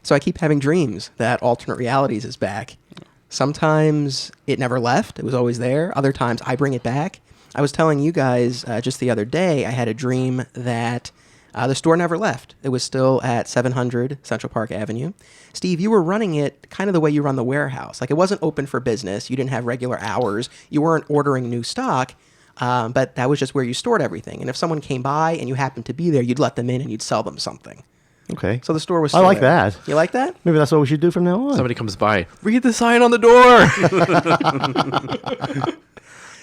So I keep having dreams that alternate realities is back. Sometimes it never left. It was always there. Other times I bring it back. I was telling you guys just the other day, I had a dream that the store never left. It was still at 700 Central Park Avenue. Steve, you were running it kind of the way you run the warehouse. Like, it wasn't open for business. You didn't have regular hours. You weren't ordering new stock, but that was just where you stored everything. And if someone came by and you happened to be there, you'd let them in and you'd sell them something. Okay. So the store was still I like there. that. You like that? Maybe that's what we should do from now on. Somebody comes by. Read the sign on the door.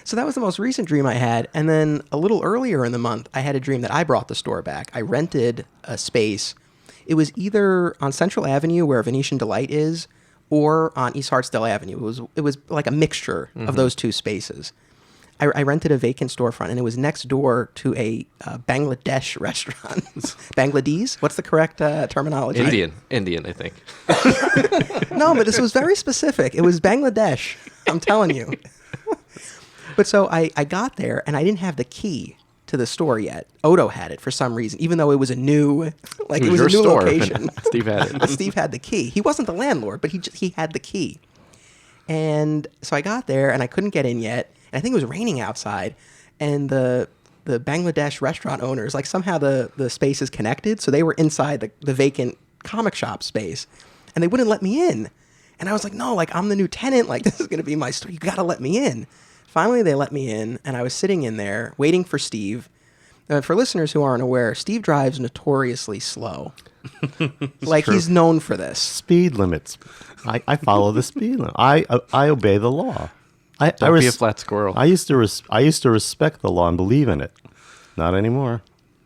So that was the most recent dream I had. And then a little earlier in the month, I had a dream that I brought the store back. I rented a space. It was either on Central Avenue, where Venetian Delight is, or on East Hartsdale Avenue. It was like a mixture of those two spaces. I rented a vacant storefront, and it was next door to a Bangladesh restaurant. Bangladesh? What's the correct terminology? Indian, I think. No, but this was very specific. It was Bangladesh. I'm telling you. But so I got there, and I didn't have the key to the store yet. Odo had it for some reason, even though it was a new, it was a new location. Steve had it. Steve had the key. He wasn't the landlord, but he had the key. And so I got there, and I couldn't get in yet. And I think it was raining outside, and the Bangladesh restaurant owners, like, somehow the space is connected, so they were inside the vacant comic shop space, and they wouldn't let me in. And I was like, no, like, I'm the new tenant, like, this is going to be my store, you got to let me in. Finally, they let me in, and I was sitting in there waiting for Steve. For listeners who aren't aware, Steve drives notoriously slow. Like, he's known for this. Speed limits. I follow the speed limit. I obey the law. Don't be a flat squirrel. I used to respect the law and believe in it. Not anymore.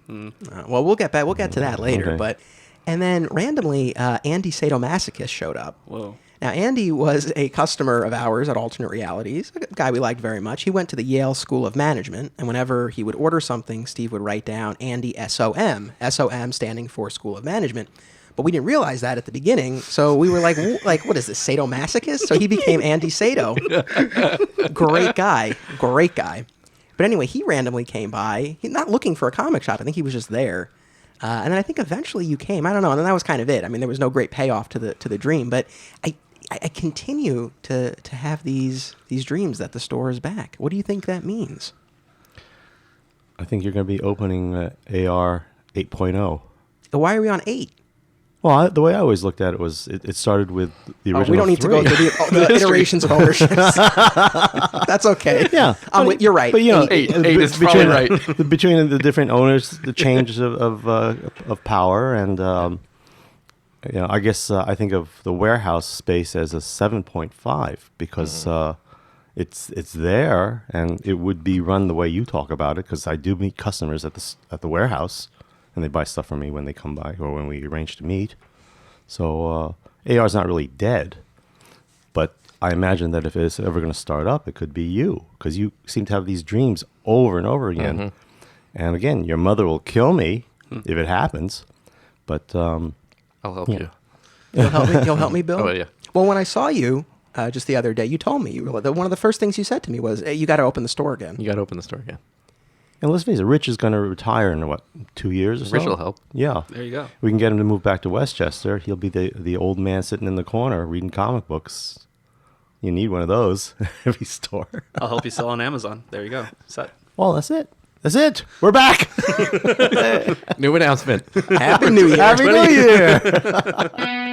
Well, we'll get to that later. Okay. And then randomly, Andy Sadomasochist showed up. Whoa. Now, Andy was a customer of ours at Alternate Realities, a guy we liked very much. He went to the Yale School of Management, and whenever he would order something, Steve would write down Andy SOM, SOM standing for School of Management. But we didn't realize that at the beginning, so we were like, what is this, sadomasochist? So he became Andy Sado. Great guy. But anyway, he randomly came by, not looking for a comic shop. I think he was just there. And then I think eventually you came. I don't know. And then that was kind of it. I mean, there was no great payoff to the dream. But I continue to have these dreams that the store is back. What do you think that means? I think you're going to be opening AR 8.0. Why are we on 8? Well, the way I always looked at it was it started with the original. We don't need 3. To go through the iterations of ownership. That's okay. Yeah, you're right. But 8 is probably right. Between the different owners, the changes of power, and I guess I think of the warehouse space as a 7.5 because it's there and it would be run the way you talk about it. Because I do meet customers at the warehouse. And they buy stuff from me when they come by or when we arrange to meet. So AR is not really dead. But I imagine that if it's ever going to start up, it could be you. Because you seem to have these dreams over and over again. Mm-hmm. And again, your mother will kill me if it happens. But I'll help you. You'll help me, Bill? Oh, yeah. Well, when I saw you just the other day, you told me, one of the first things you said to me was, hey, you got to open the store again. You got to open the store again. And let's face it, Rich is going to retire in, 2 years or so? Rich will help. Yeah. There you go. We can get him to move back to Westchester. He'll be the old man sitting in the corner reading comic books. You need one of those every store. I'll help you sell on Amazon. There you go. Set. Well, that's it. That's it. We're back. New announcement. Happy New Year. Happy New Year.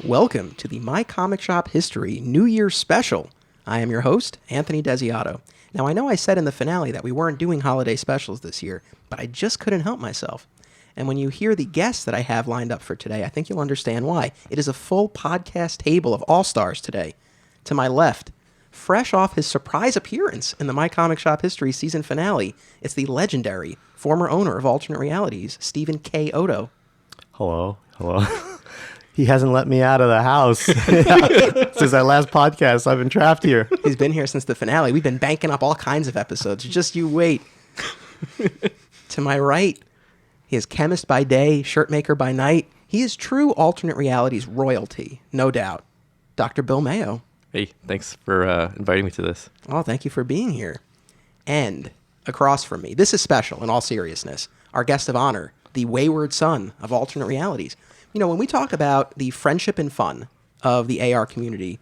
Welcome to the My Comic Shop History New Year Special. I am your host, Anthony Desiato. Now, I know I said in the finale that we weren't doing holiday specials this year, but I just couldn't help myself. And when you hear the guests that I have lined up for today, I think you'll understand why. It is a full podcast table of all-stars today. To my left, fresh off his surprise appearance in the My Comic Shop History season finale, it's the legendary former owner of Alternate Realities, Stephen K. Odo. Hello. He hasn't let me out of the house since our last podcast. I've been trapped here. He's been here since the finale. We've been banking up all kinds of episodes. Just you wait. To my right, he is chemist by day, shirt maker by night. He is true Alternate Realities royalty, no doubt. Dr. Bill Maio. Hey, thanks for inviting me to this. Oh, thank you for being here. And across from me, this is special in all seriousness, our guest of honor, the wayward son of Alternate Realities. You know, when we talk about the friendship and fun of the AR community,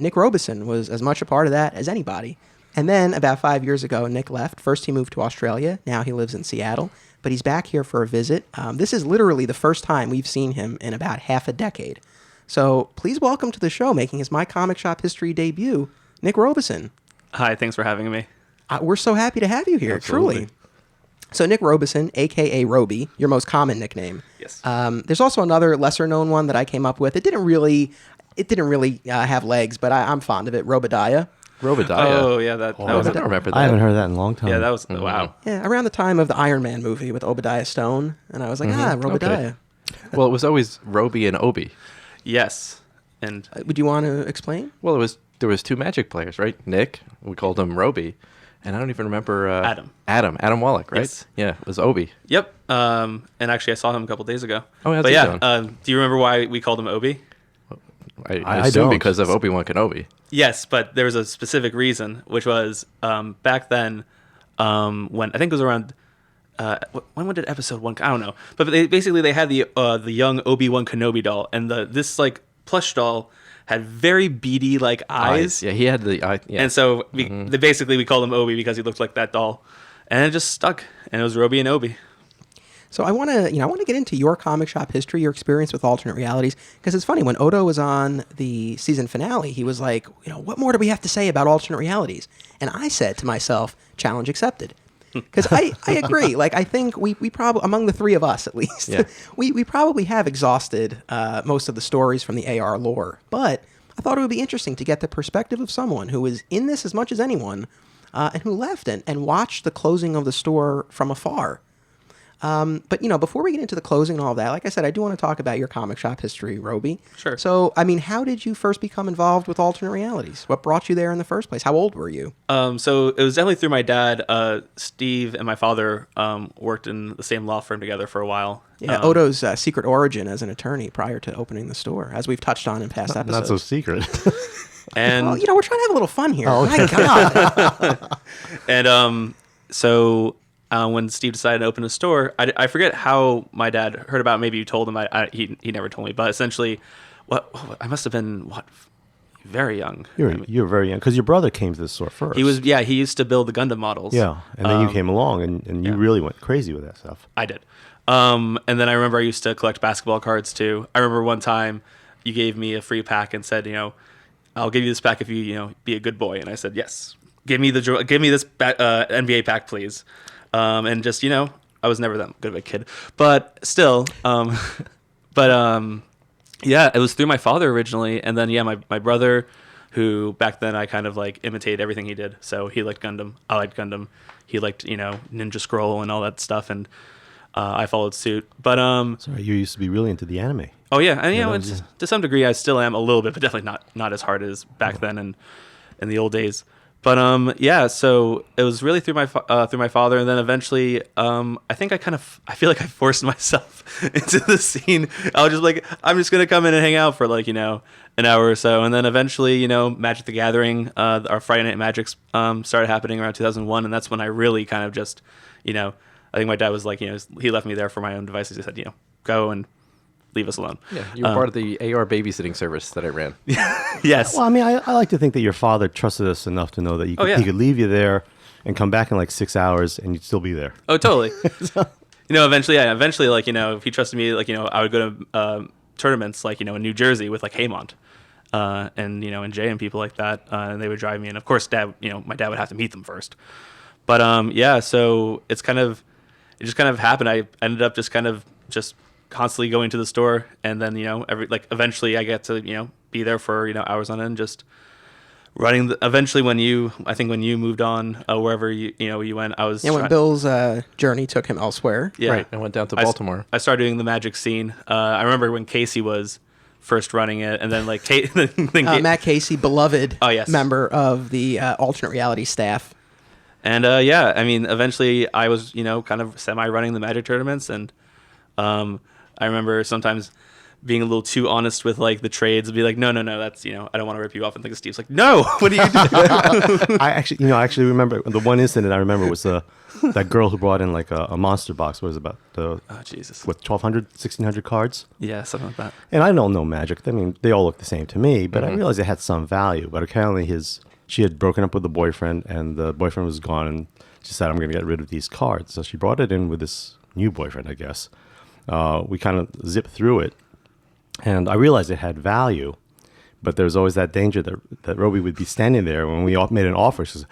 Nick Robison was as much a part of that as anybody. And then about 5 years ago, Nick left. First, he moved to Australia. Now he lives in Seattle. But he's back here for a visit. This is literally the first time we've seen him in about half a decade. So please welcome to the show, making his My Comic Shop History debut, Nick Robison. Hi, thanks for having me. We're so happy to have you here, Absolutely. truly. So Nick Robison, a.k.a. Roby, your most common nickname. Yes. There's also another lesser-known one that I came up with. It didn't really have legs, but I'm fond of it. Robadiah. Robadiah. Oh, yeah, that I was don't remember that. I haven't heard that in a long time. Yeah, that was wow. Yeah, around the time of the Iron Man movie with Obadiah Stone, and I was like, Robadiah. Well, it was always Roby and Obi. Yes, and Would you want to explain? Well, there was two Magic players, right? Nick, we called him Roby, and I don't even remember Adam Wallach, right? Yes. Yeah, it was Obi. yep. And actually, I saw him a couple days ago. Oh, how's but he yeah, doing? do you remember why we called him Obi? I I assume don't. because of Obi-Wan Kenobi. Yes, but there was a specific reason, which was back then when I think it was around. When did episode 1? I don't know, but they had the young Obi-Wan Kenobi doll, and this like plush doll had very beady like eyes. Yeah, he had the eye. Yeah. And so we called him Obi because he looked like that doll, and it just stuck, and it was Roby and Obi. So I want to get into your comic shop history, your experience with Alternate Realities, because it's funny, when Odo was on the season finale, he was like, what more do we have to say about Alternate Realities? And I said to myself, challenge accepted. Because I agree. Like, I think we probably, among the three of us at least, Yeah. we probably have exhausted most of the stories from the AR lore. But I thought it would be interesting to get the perspective of someone who was in this as much as anyone and who left and watched the closing of the store from afar. But, before we get into the closing and all of that, like I said, I do want to talk about your comic shop history, Roby. Sure. So, how did you first become involved with Alternate Realities? What brought you there in the first place? How old were you? So it was definitely through my dad. Steve and my father worked in the same law firm together for a while. Yeah, Odo's secret origin as an attorney prior to opening the store, as we've touched on in past episodes. Not so secret. And Well, we're trying to have a little fun here. Oh, My God. And so when Steve decided to open a store, I forget how my dad heard about it. Maybe you told him. He never told me. But essentially, I must have been very young. You were very young because your brother came to the store first. He was. Yeah, he used to build the Gundam models. Yeah, and then you came along and you really went crazy with that stuff. I did. And then I remember I used to collect basketball cards too. I remember one time you gave me a free pack and said, I'll give you this pack if you be a good boy. And I said, yes. Give me this NBA pack, please. And just, I was never that good of a kid, but still, yeah, it was through my father originally. And then, my brother, who back then I kind of like imitated everything he did. So he liked Gundam. I liked Gundam. He liked, Ninja Scroll and all that stuff. And I followed suit. But Sorry, you used to be really into the anime. oh yeah, and Yeah, it's, to some degree I still am a little bit, but definitely not as hard as back then and in the old days. But yeah, so it was really through my father, and then eventually I think I feel like I forced myself into the scene. I was just like, I'm just gonna come in and hang out for like an hour or so, and then eventually Magic the Gathering, our Friday Night Magics started happening around 2001, and that's when I really kind of just I think my dad was like, he left me there for my own devices. He said, go and leave us alone. Yeah, you were part of the AR babysitting service that I ran. Yes. Well, I like to think that your father trusted us enough to know that he could leave you there and come back in like 6 hours and you'd still be there. Oh, totally. Eventually, like, if he trusted me, like, I would go to tournaments, like, in New Jersey with like Haymont. and and Jay and people like that, and they would drive me. And of course, my dad would have to meet them first. But yeah, so it just kind of happened. I ended up just constantly going to the store, and then eventually I get to be there for hours on end, just running. Eventually, when you moved on, wherever you went, I was when Bill's journey took him elsewhere. Yeah, right. I went down to Baltimore. I started doing the magic scene. I remember when Casey was first running it, and then Matt Casey, beloved member of the alternate reality staff. And yeah, I mean, eventually I was kind of semi-running the magic tournaments, and I remember sometimes being a little too honest with like the trades and be like, no, that's I don't want to rip you off. And like Steve's like, no, what are you doing? I actually remember the one incident I remember was that girl who brought in like a monster box. What was it about? Jesus. What, 1,200, 1,600 cards? Yeah, something like that. And I don't know magic. I mean, they all look the same to me, but I realized it had some value. But apparently she had broken up with the boyfriend, and the boyfriend was gone, and she said, I'm going to get rid of these cards. So she brought it in with this new boyfriend, I guess. We kind of zipped through it, and I realized it had value, but there was always that danger that Roby would be standing there when we made an offer. She says,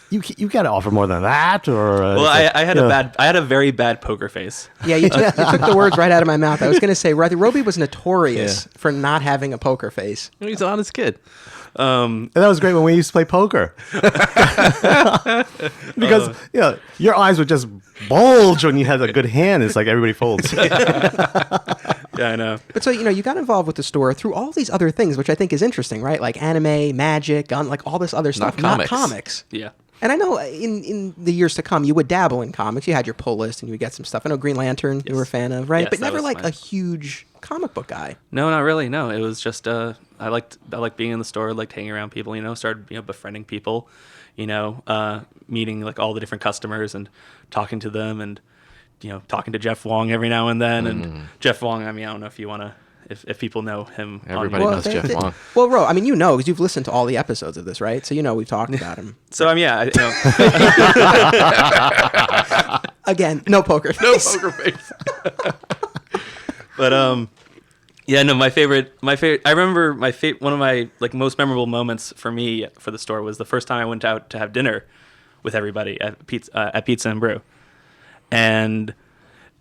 you got to offer more than that, or well, I had a very bad poker face. Yeah, you took the words right out of my mouth. I was going to say, Roby was notorious for not having a poker face. He's an honest kid. And that was great when we used to play poker. Because your eyes would just bulge when you had a good hand. It's like everybody folds. Yeah, I know. But so, you got involved with the store through all these other things, which I think is interesting, right? Like anime, magic, gun, like all this other stuff. Not comics. Yeah. And I know in the years to come, you would dabble in comics. You had your pull list and you would get some stuff. I know Green Lantern you were a fan of, right? Yes, but never like fun. A huge comic book guy. No, not really. No, it was just I liked being in the store, liked hanging around people. Started befriending people, meeting like all the different customers and talking to them, and talking to Jeff Wong every now and then. And Jeff Wong, I mean, I don't know if you want to. If people know him. Everybody knows Jeff Wong. Well, Ro, I mean, because you've listened to all the episodes of this, right? So we've talked about him. So, yeah. Again, no poker face. No poker face. But, yeah, no, my favorite, I remember one of my like most memorable moments for me for the store was the first time I went out to have dinner with everybody at Pizza and Brew. And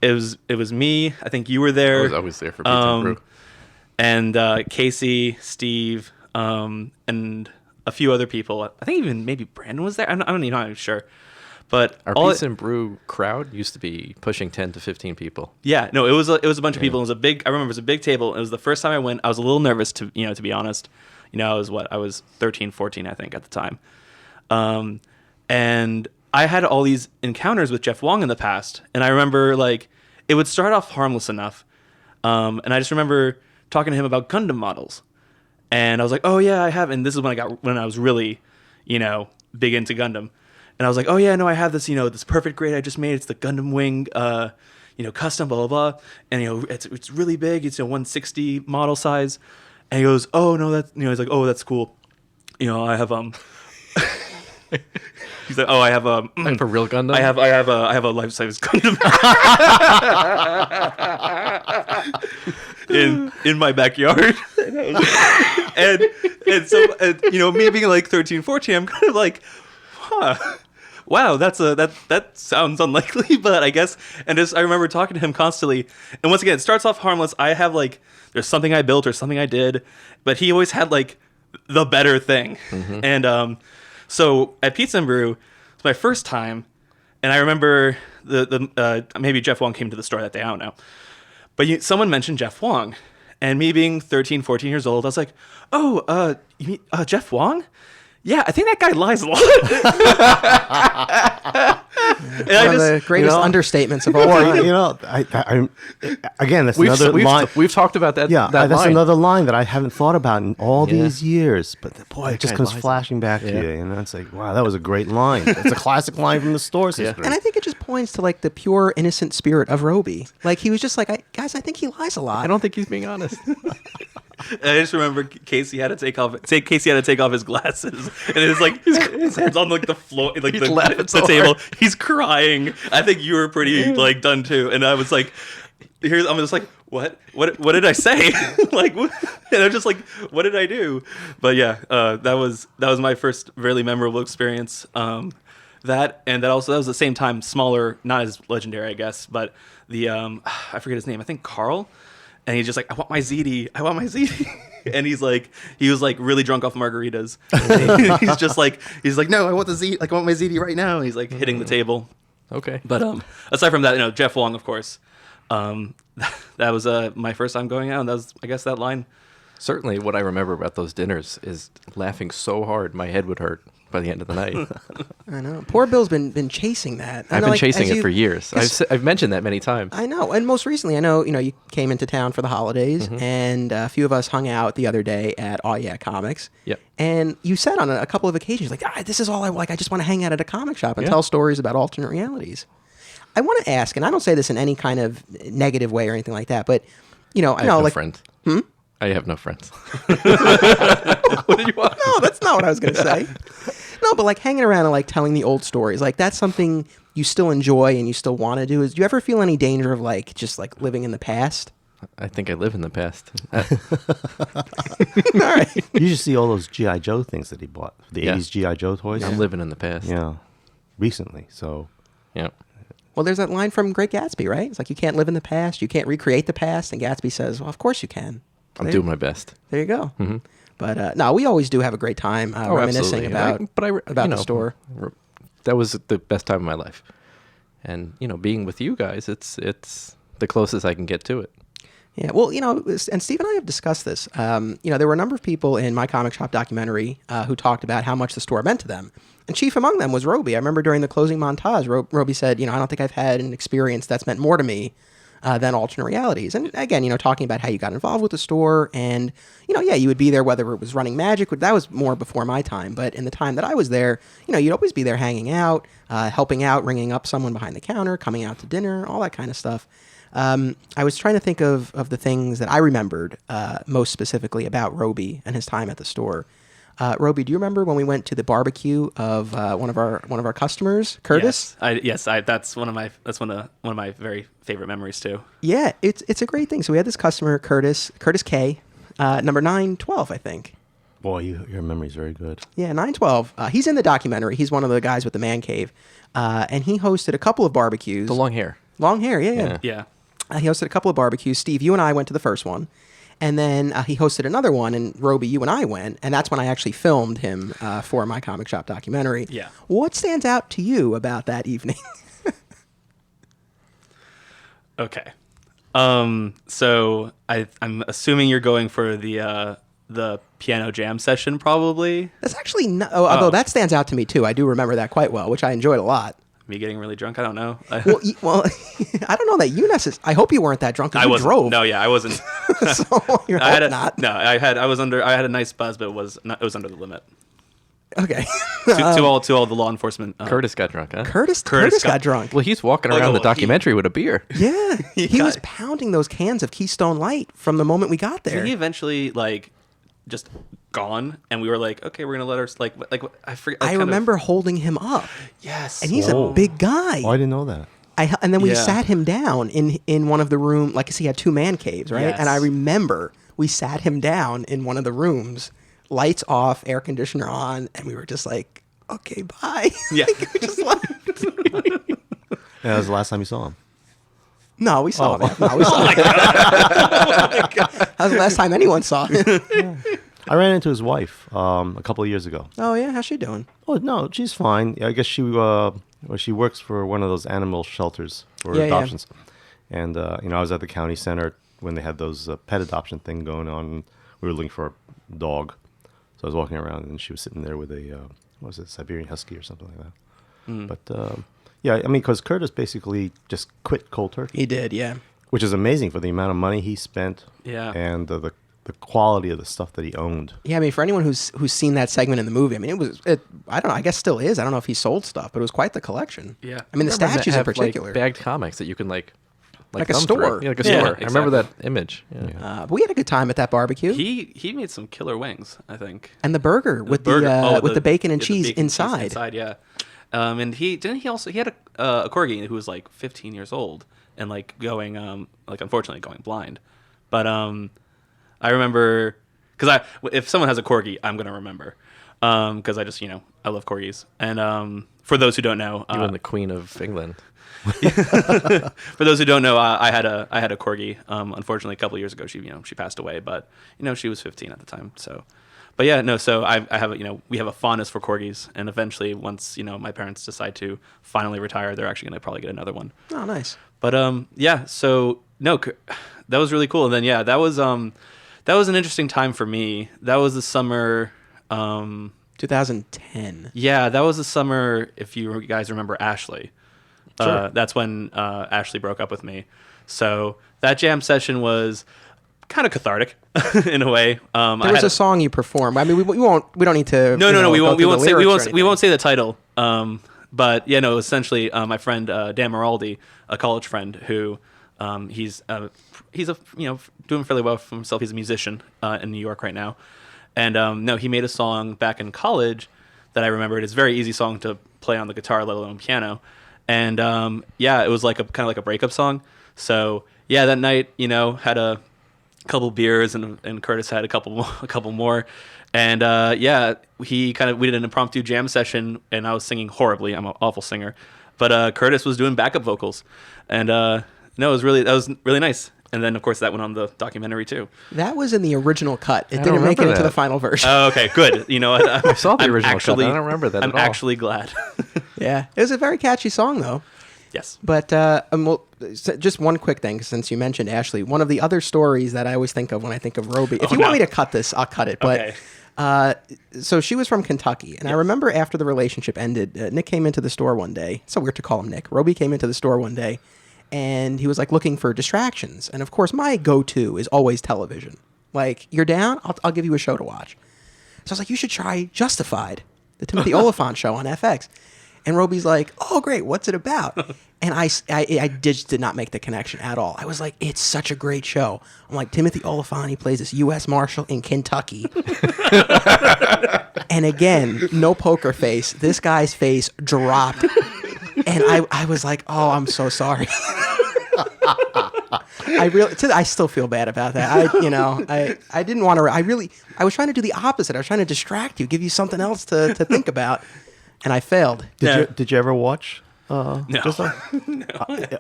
it was me. I think you were there. I was always there for Pizza and Brew. And Casey, Steve, and a few other people. I think even maybe Brandon was there. I'm not even sure. But our Pizza and Brew crowd used to be pushing 10 to 15, people. Yeah, no, it was a bunch of people. It was I remember it was a big table. It was the first time I went. I was a little nervous to be honest. I was 13, 14, I think at the time. And I had all these encounters with Jeff Wong in the past, and I remember like it would start off harmless enough. And I just remember talking to him about Gundam models. And I was like, oh yeah, I have. And this is when I was really, big into Gundam. And I was like, oh yeah, no, I have this, this perfect grade I just made. It's the Gundam Wing, custom, blah, blah, blah. And, it's really big. It's a 160 model size. And he goes, oh no, that's, he's like, oh, that's cool. I have, he's like, oh, I have like for real Gundam. I have a life-size Gundam in my backyard, and so me being like 13, 14, I'm kind of like, wow, that sounds unlikely, but I guess. And I remember talking to him constantly, and once again, it starts off harmless. I have like there's something I built or something I did, but he always had like the better thing, and so at Pizza and Brew, it's my first time, and I remember maybe Jeff Wong came to the store that day, I don't know. But someone mentioned Jeff Wong, and me being 13, 14 years old, I was like, oh, you mean Jeff Wong? Yeah, I think that guy lies a lot. One of the greatest understatements of all time. Again, that's another line. We've talked about that. Yeah, that's line. Another line that I haven't thought about in all these years. But boy, it just comes flashing back to you. And it's like, wow, that was a great line. It's a classic line from the store's history. And I think it just points to like the pure, innocent spirit of Roby. Like he was just like, guys, I think he lies a lot. I don't think he's being honest. I just remember Casey had to take off his glasses, and it's like his head's on like the floor, like the table. He's crying. I think you were pretty like done too, and I was like, I'm just like, what did I say? Like, and I'm just like, what did I do? But yeah, that was my first really memorable experience. That was the same time smaller, not as legendary, I guess, but the I forget his name. I think Carl, and he's just like, I want my ZD, and he was like really drunk off margaritas. And he's like, no, I want my ZD right now. And he's like hitting the table. Okay. But aside from that, Jeff Wong, of course. That was my first time going out, and that was, I guess, that line. Certainly, what I remember about those dinners is laughing so hard my head would hurt by the end of the night. I know. Poor Bill's been chasing that. I've been chasing it for years. I've mentioned that many times. I know. And most recently, I know, you came into town for the holidays, and a few of us hung out the other day at Oh Yeah Comics. Yep. And you said on a couple of occasions, like, this is all I like. I just want to hang out at a comic shop and tell stories about alternate realities. I want to ask, and I don't say this in any kind of negative way or anything like that, but, I know, have no like... friends. I have no friends. What did you want? No, that's not what I was going to say. No, but like hanging around and like telling the old stories, like that's something you still enjoy and you still want to do. Do you ever feel any danger of like just like living in the past? I think I live in the past. All right. You should see all those G.I. Joe things that he bought. The 80s G.I. Joe toys. I'm living in the past. Yeah. Recently, so... Yeah. Well, there's that line from Great Gatsby, right? It's like, you can't live in the past, you can't recreate the past, and Gatsby says, well, of course you can. I'm doing my best. There you go. Mm-hmm. But no, we always do have a great time reminiscing about the store. That was the best time of my life. And, being with you guys, it's the closest I can get to it. Yeah, well, and Steve and I have discussed this. There were a number of people in my comic shop documentary who talked about how much the store meant to them. And chief among them was Roby. I remember during the closing montage, Roby said, I don't think I've had an experience that's meant more to me than alternate realities. And again, talking about how you got involved with the store and, you would be there whether it was running magic. That was more before my time. But in the time that I was there, you'd always be there hanging out, helping out, ringing up someone behind the counter, coming out to dinner, all that kind of stuff. I was trying to think of the things that I remembered most specifically about Roby and his time at the store. Roby, do you remember when we went to the barbecue of one of our customers, Curtis? Yes, that's one of my very favorite memories too. Yeah, it's a great thing. So we had this customer, Curtis K, number 912, I think. Boy, your memory's very good. Yeah, 912. He's in the documentary. He's one of the guys with the man cave, and he hosted a couple of barbecues. The long hair. Long hair, yeah. He hosted a couple of barbecues. Steve, you and I went to the first one. And then he hosted another one, and Roby, you and I went, and that's when I actually filmed him for my comic shop documentary. Yeah. What stands out to you about that evening? Okay. So I'm assuming you're going for the piano jam session, probably. That's actually not, although that stands out to me too. I do remember that quite well, which I enjoyed a lot. Me getting really drunk? I don't know. Well, I don't know that you necessarily. I hope you weren't that drunk because you drove. No, yeah, I wasn't. So you're not. No, I had a nice buzz, but it was under the limit. Okay. to all the law enforcement. Curtis got drunk, huh? Curtis got drunk. Well, he's walking around the documentary with a beer. Yeah, he was pounding those cans of Keystone Light from the moment we got there. So he eventually just gone, and we were like, okay, we're gonna let her I forget. I remember holding him up. Yes, and he's a big guy. Oh, I didn't know that. And then we sat him down in one of the room, like he had two man caves, right? Yes. And I remember we sat him down in one of the rooms, lights off, air conditioner on, and we were just like, okay, bye. Yeah, we just left. That was the last time you saw him. No, we saw him. No, we saw him. That was the last time anyone saw him. Yeah. I ran into his wife a couple of years ago. Oh yeah, how's she doing? Oh no, she's fine. I guess she works for one of those animal shelters for adoptions. Yeah. And I was at the county center when they had those pet adoption thing going on. And we were looking for a dog, so I was walking around and she was sitting there with a Siberian Husky or something like that. Mm. But yeah, I mean, because Curtis basically just quit cold turkey. He did, yeah. Which is amazing for the amount of money he spent. Yeah. And the quality of the stuff that he owned. Yeah, I mean, for anyone who's seen that segment in the movie, I mean, I don't know, I guess still is. I don't know if he sold stuff, but it was quite the collection. Yeah. I mean, the statues in particular. Bagged comics that you can like a store. Yeah, like a store. Exactly. I remember that image. Yeah. But we had a good time at that barbecue. He made some killer wings, I think. And the burger with the bacon and cheese inside. Yeah. And he had a corgi who was like 15 years old and like going like unfortunately going blind. But I remember because if someone has a corgi, I'm gonna remember because I just I love corgis. And for those who don't know, Even the Queen of England. for those who don't know, I had a corgi. Unfortunately, a couple of years ago, she passed away, but she was 15 at the time. So, but yeah, no. So I have we have a fondness for corgis, and eventually, once my parents decide to finally retire, they're actually going to probably get another one. Oh, nice. But yeah, so no, that was really cool. And then that was an interesting time for me. That was the summer. 2010. Yeah, that was the summer. If you guys remember Ashley. Sure. That's when Ashley broke up with me. So that jam session was kind of cathartic in a way. There was a song you performed. I mean, we don't need to. No. We won't say the the title. But essentially, my friend Dan Maraldi, a college friend who he's doing fairly well for himself. He's a musician in New York right now, and he made a song back in college that I remembered. It's a very easy song to play on the guitar, let alone piano. And it was like kind of like a breakup song. So that night, had a couple beers and Curtis had a couple more. And we did an impromptu jam session, and I was singing horribly. I'm an awful singer, but Curtis was doing backup vocals, and that was really nice. And then, of course, that went on the documentary, too. That was in the original cut. It didn't make it into the final version. Oh, okay, good. You know what? I saw the original cut. I don't remember that at all. I'm actually glad. Yeah. It was a very catchy song, though. Yes. But just one quick thing, since you mentioned Ashley. One of the other stories that I always think of when I think of Roby. If you want me to cut this, I'll cut it. But so she was from Kentucky. And I remember after the relationship ended, Nick came into the store one day. It's so weird to call him Nick. Roby came into the store one day. And he was like looking for distractions. And of course, my go-to is always television. Like, you're down? I'll give you a show to watch. So I was like, you should try Justified, the Timothy Oliphant show on FX. And Roby's like, oh, great. What's it about? And I just did not make the connection at all. I was like, it's such a great show. I'm like, Timothy Oliphant, he plays this U.S. Marshal in Kentucky. And again, no poker face. This guy's face dropped. And I was like, oh, I'm so sorry. I still feel bad about that. I didn't want to. I was trying to do the opposite. I was trying to distract you, give you something else to think about, and I failed. Did you ever watch? No. No.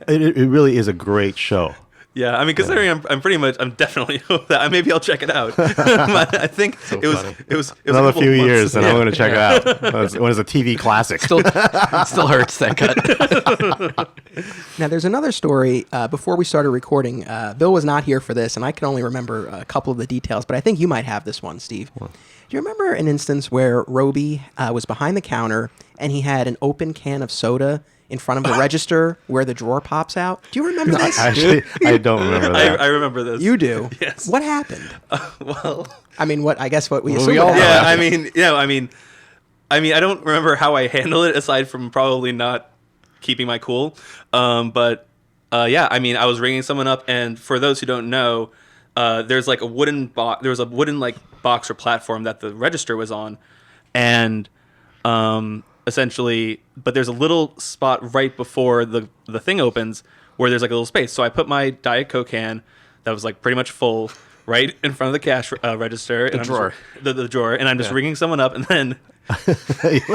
It really is a great show. Yeah, I mean, considering I'm definitely maybe I'll check it out. I think it was another few years, and I'm going to check it out. When it's a TV classic. Still hurts that cut. Now, there's another story. Before we started recording, Bill was not here for this, and I can only remember a couple of the details, but I think you might have this one, Steve. Do you remember an instance where Roby was behind the counter, and he had an open can of soda in front of the register where the drawer pops out? Do you remember this? Actually, I don't remember that. I remember this. You do? Yes. What happened? Well, I mean, what we Well, assume we all what happened. yeah, I mean, I don't remember how I handled it aside from probably not keeping my cool. But I mean, I was ringing someone up, and for those who don't know, there's like a wooden like box or platform that the register was on, and essentially, but there's a little spot right before the thing opens where there's like a little space. So I put my Diet Coke can that was like pretty much full right in front of the cash register. The drawer. The drawer. And I'm just ringing someone up, and then hit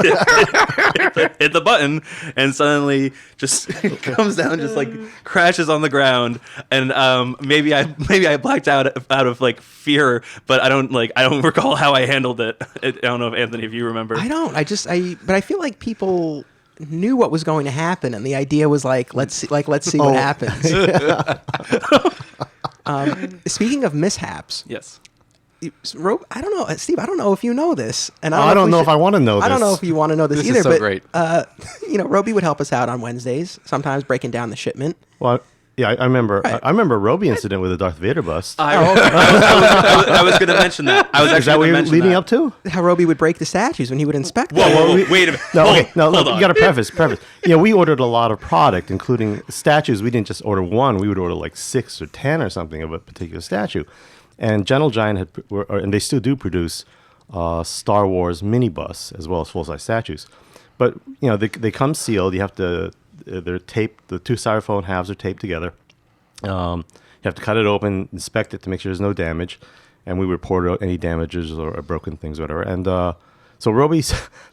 the button, and suddenly just comes down, just like crashes on the ground. And maybe I blacked out of like fear, but I don't recall how I handled it. I don't know if you remember. I don't. But I feel like people knew what was going to happen, and the idea was like, let's see what happens. Speaking of mishaps, Yes. I don't know, Steve. I don't know if you know this, and I don't know if I want to know this. I don't know if you want to know this This either. is so but great. Roby would help us out on Wednesdays, sometimes breaking down the shipment. Well, yeah, I remember. Right. I remember Roby incident with the Darth Vader bust. I was going to mention that. I was Is that what you're leading up to? How Roby would break the statues when he would inspect them. Whoa, wait a minute. Look, on. you got to preface. Yeah, we ordered a lot of product, including statues. We didn't just order one; we would order like 6 or 10 or something of a particular statue. And Gentle Giant and they still do produce Star Wars minibus as well as full-size statues. But they come sealed. You have to they're taped. The two styrofoam halves are taped together. You have to cut it open, inspect it to make sure there's no damage, and we report out any damages or broken things, or whatever. And so Roby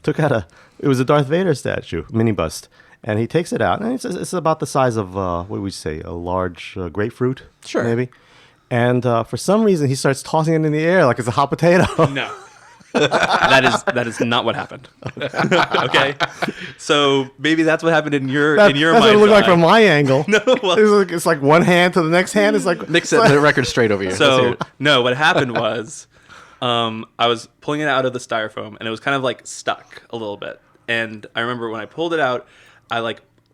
took out it was a Darth Vader statue, mini bust, and he takes it out, and it's about the size of what would you say, a large grapefruit, Sure. maybe. And for some reason, he starts tossing it in the air like it's a hot potato. No. that is not what happened. Okay, so maybe that's what happened in your That's what it looked like from my angle. No, well, it's like one hand to the next hand. It's like Nick set the record straight over here. Let's hear so it. no. What happened was, I was pulling it out of the styrofoam, and it was kind of like stuck a little bit. And I remember when I pulled it out, I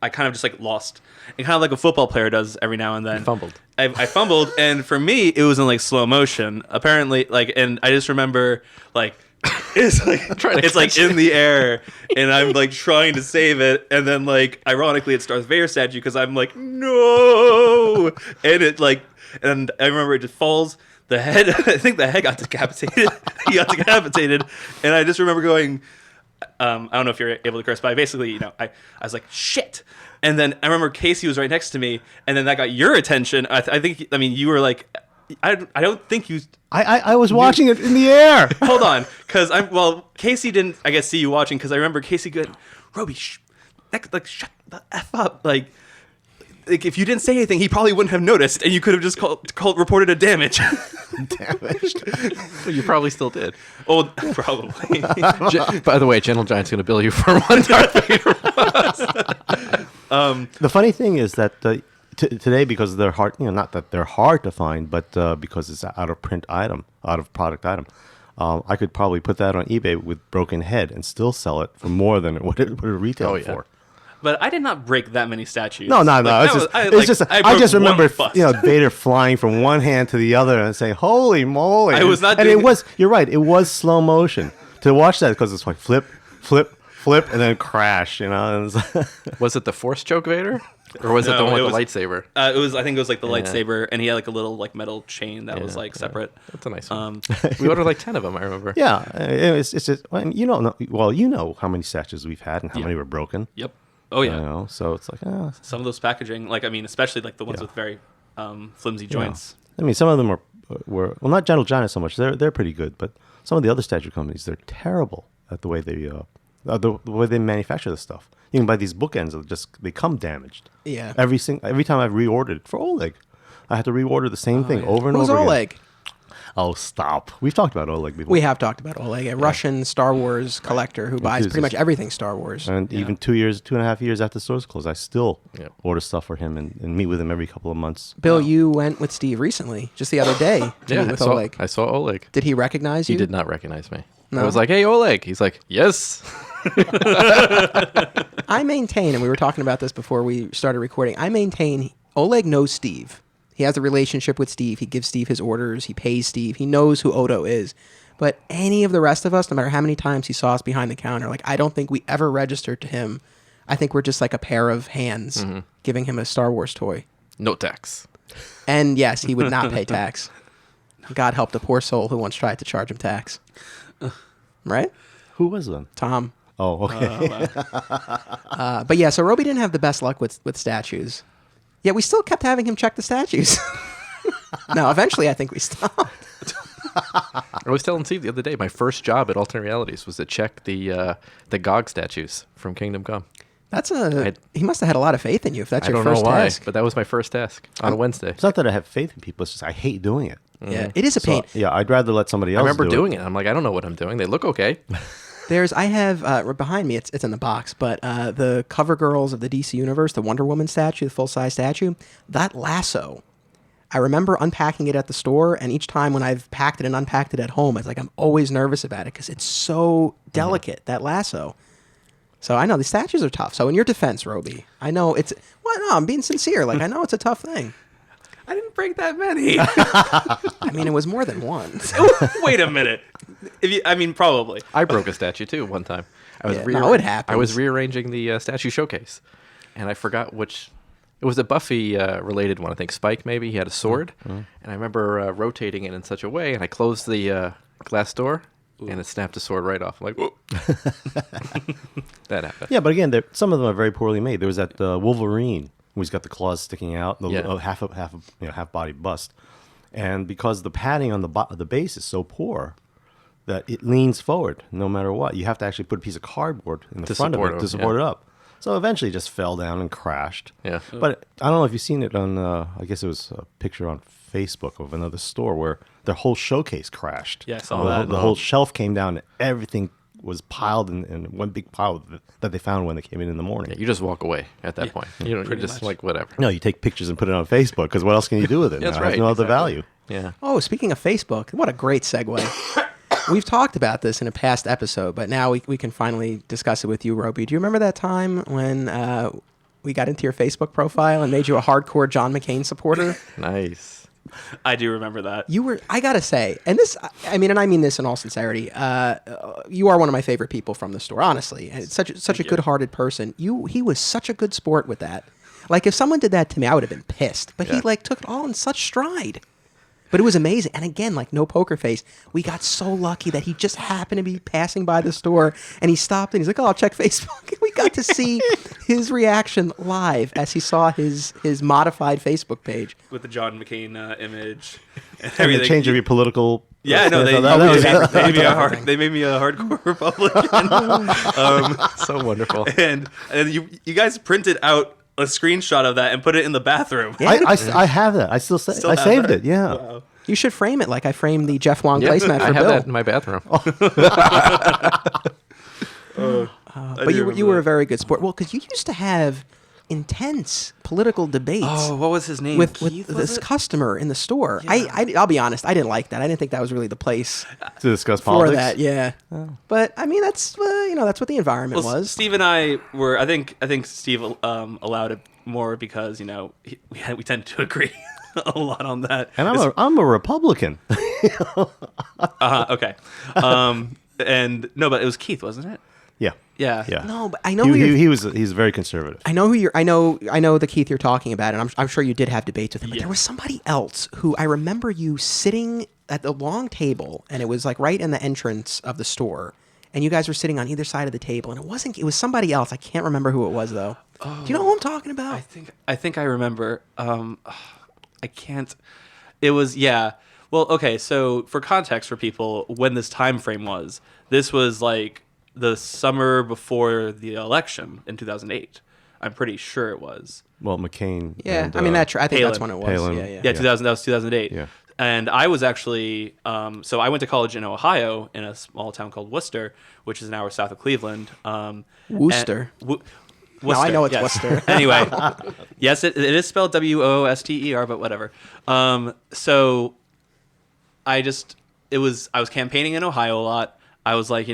kind of just like lost, and kind of like a football player does every now and then. You fumbled. I fumbled, and for me, it was in like slow motion. Apparently, and I just remember like. It's like in the air, and I'm like trying to save it, and then like ironically it's Darth Vader statue because I'm like no, and and I remember it just falls. The head, I think the head got decapitated. He got decapitated, and I just remember going. I don't know if you're able to curse, but basically, I was like shit, and then I remember Casey was right next to me, and then that got your attention. I mean, you were like. I don't think you. I was watching it in the air. Hold on, because Casey didn't, I guess, see you watching because I remember Casey going, Roby, shut the F up. Like, if you didn't say anything, he probably wouldn't have noticed, and you could have just reported a damage. Damaged. Well, you probably still did. Oh, probably. By the way, Gentle Giant's going to bill you for one Darth Vader. The funny thing is that today, because they're hard, not that they're hard to find, but because it's an out of product item, I could probably put that on eBay with broken head and still sell it for more than what it retailed for. But I did not break that many statues. No. I just remember, broke Vader flying from one hand to the other and saying, "Holy moly!" I was not and doing it was. You're right. It was slow motion to watch that because it's like flip, and then crash. Was it the Force choke Vader, or was it the one with the lightsaber? I think it was like the lightsaber, and he had like a little like metal chain that was like separate. That's a nice one. We ordered like 10 of them. I remember. Yeah, it's just you don't know. Well, you know how many statues we've had and how many were broken. Yep. Oh yeah. So it's like some of those packaging, especially like the ones with very flimsy joints. I mean, some of them were not Gentle Giant so much. They're pretty good, but some of the other statue companies, they're terrible at the way they manufacture this stuff. You can buy these bookends; they come damaged. Yeah. Every time I've reordered it for Oleg, I had to reorder the same thing over and Who's over Oleg? again. Oh, stop! We've talked about Oleg before. We have talked about Oleg, a Russian Star Wars collector who buys pretty much everything Star Wars. And even 2.5 years after the stores closed, I still order stuff for him and meet with him every couple of months. Bill, you went with Steve recently, just the other day. Oleg. I saw Oleg. Did he recognize you? He did not recognize me. No? I was like, "Hey, Oleg." He's like, "Yes." I maintain, and we were talking about this before we started recording, I maintain Oleg knows Steve. He has a relationship with Steve. He gives Steve his orders. He pays Steve. He knows who Odo is. But any of the rest of us, no matter how many times he saw us behind the counter, I don't think we ever registered to him. I think we're just like a pair of hands giving him a Star Wars toy. No tax. And yes, he would not pay tax. God help the poor soul who once tried to charge him tax. Right? Who was them? Tom. Oh, okay. But yeah, so Roby didn't have the best luck with statues. Yet we still kept having him check the statues. No, eventually I think we stopped. I was telling Steve the other day, my first job at Alternate Realities was to check the GOG statues from Kingdom Come. He must have had a lot of faith in you if that's your first task. I don't know why, but that was my first task on a Wednesday. It's not that I have faith in people. It's just I hate doing it. Yeah, it is a pain. So, I'd rather let somebody else I remember do doing it. I'm like, I don't know what I'm doing. They look okay. I have behind me, it's in the box, but the cover girls of the DC Universe, the Wonder Woman statue, the full-size statue, that lasso, I remember unpacking it at the store, and each time when I've packed it and unpacked it at home, I'm always nervous about it because it's so delicate, that lasso. So I know the statues are tough. So in your defense, Roby, I know I'm being sincere. I know it's a tough thing. I didn't break that many. I mean, it was more than one. Wait a minute. Probably. I broke a statue too one time. it happens. I was rearranging the statue showcase, and I forgot which. It was a Buffy related one. I think Spike maybe. He had a sword, and I remember rotating it in such a way, and I closed the glass door, and it snapped the sword right off. I'm like, whoa. That happened. Yeah, but again, some of them are very poorly made. There was that Wolverine, who's got the claws sticking out, half body bust, and because the padding on the base is so poor that it leans forward no matter what. You have to actually put a piece of cardboard in the front of it to support it up. So eventually, it just fell down and crashed. Yeah. But I don't know if you've seen it on. I guess it was a picture on Facebook of another store where their whole showcase crashed. Yeah, I saw that. The whole shelf came down, and everything was piled in one big pile that they found when they came in the morning. Yeah, you just walk away at that point. You're just much. like, whatever. No, you take pictures and put it on Facebook because what else can you do with it? That's It right, has no other exactly. value. Yeah. Oh, speaking of Facebook, what a great segue. We've talked about this in a past episode, but now we can finally discuss it with you, Roby. Do you remember that time when we got into your Facebook profile and made you a hardcore John McCain supporter? Nice. I do remember that. You were, I gotta say, and this, I mean this in all sincerity, you are one of my favorite people from the store, honestly. And it's such a good-hearted person. He was such a good sport with that. Like, if someone did that to me, I would have been pissed. But he, took it all in such stride. But it was amazing. And again, like no poker face, we got so lucky that he just happened to be passing by the store and he stopped and he's like, oh, I'll check Facebook. And we got to see his reaction live as he saw his modified Facebook page. With the John McCain image and And everything. the change of your political. Yeah, no, they made me a hardcore Republican. So wonderful. and you guys printed out a screenshot of that and put it in the bathroom. Yeah. I have that. I still have saved that? it. Yeah. Wow. You should frame it like I framed the Jeff Long placemat for I have Bill. that in my bathroom. But you were a very good sport. Well, because you used to have intense political debates. Oh, what was his name? With Keith, was this it? customer in the store. Yeah. I'll be honest, I didn't like that. I didn't think that was really the place To discuss for politics. that. Yeah, but I mean that's that's what the environment Well, was. Steve and I were. I think Steve allowed it more because we tend to agree a lot on that. And I'm a Republican. Okay. And no, but it was Keith, wasn't it? Yeah. Yeah. Yeah. No, but I know who you're, he's very conservative. I know who you're. I know the Keith you're talking about, and I'm sure you did have debates with him. But there was somebody else who I remember you sitting at the long table, and it was like right in the entrance of the store, and you guys were sitting on either side of the table, and it was somebody else. I can't remember who it was though. Do you know who I'm talking about? I think I remember. I can't. It was Well, okay. So for context for people, when this time frame was, this was like the summer before the election in 2008. I'm pretty sure it was. Well, McCain. Yeah, and, I mean I think that's Palin. when it was. Palin. Yeah. Yeah, 2000. That was 2008. Yeah. And I was actually, so I went to college in Ohio in a small town called Worcester, which is an hour south of Cleveland. Worcester. Worcester, I know it's yes. Worcester. Anyway, yes, it is spelled Woster, but whatever. So I was campaigning in Ohio a lot. I was like,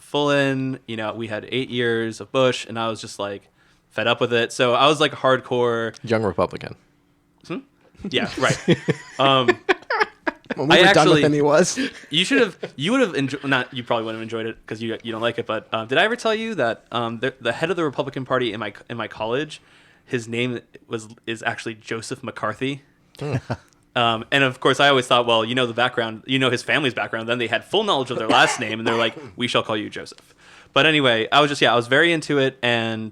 full in, we had 8 years of Bush, and I was just like fed up with it. So I was like hardcore. Young Republican. Yeah, right. When we were done with him, he was. You would have enjoyed. Not you probably wouldn't have enjoyed it because you don't like it. But did I ever tell you that the head of the Republican Party in my college, his name is actually Joseph McCarthy. And of course, I always thought, well, the background, his family's background. Then they had full knowledge of their last name, and they're like, we shall call you Joseph. But anyway, I was very into it, and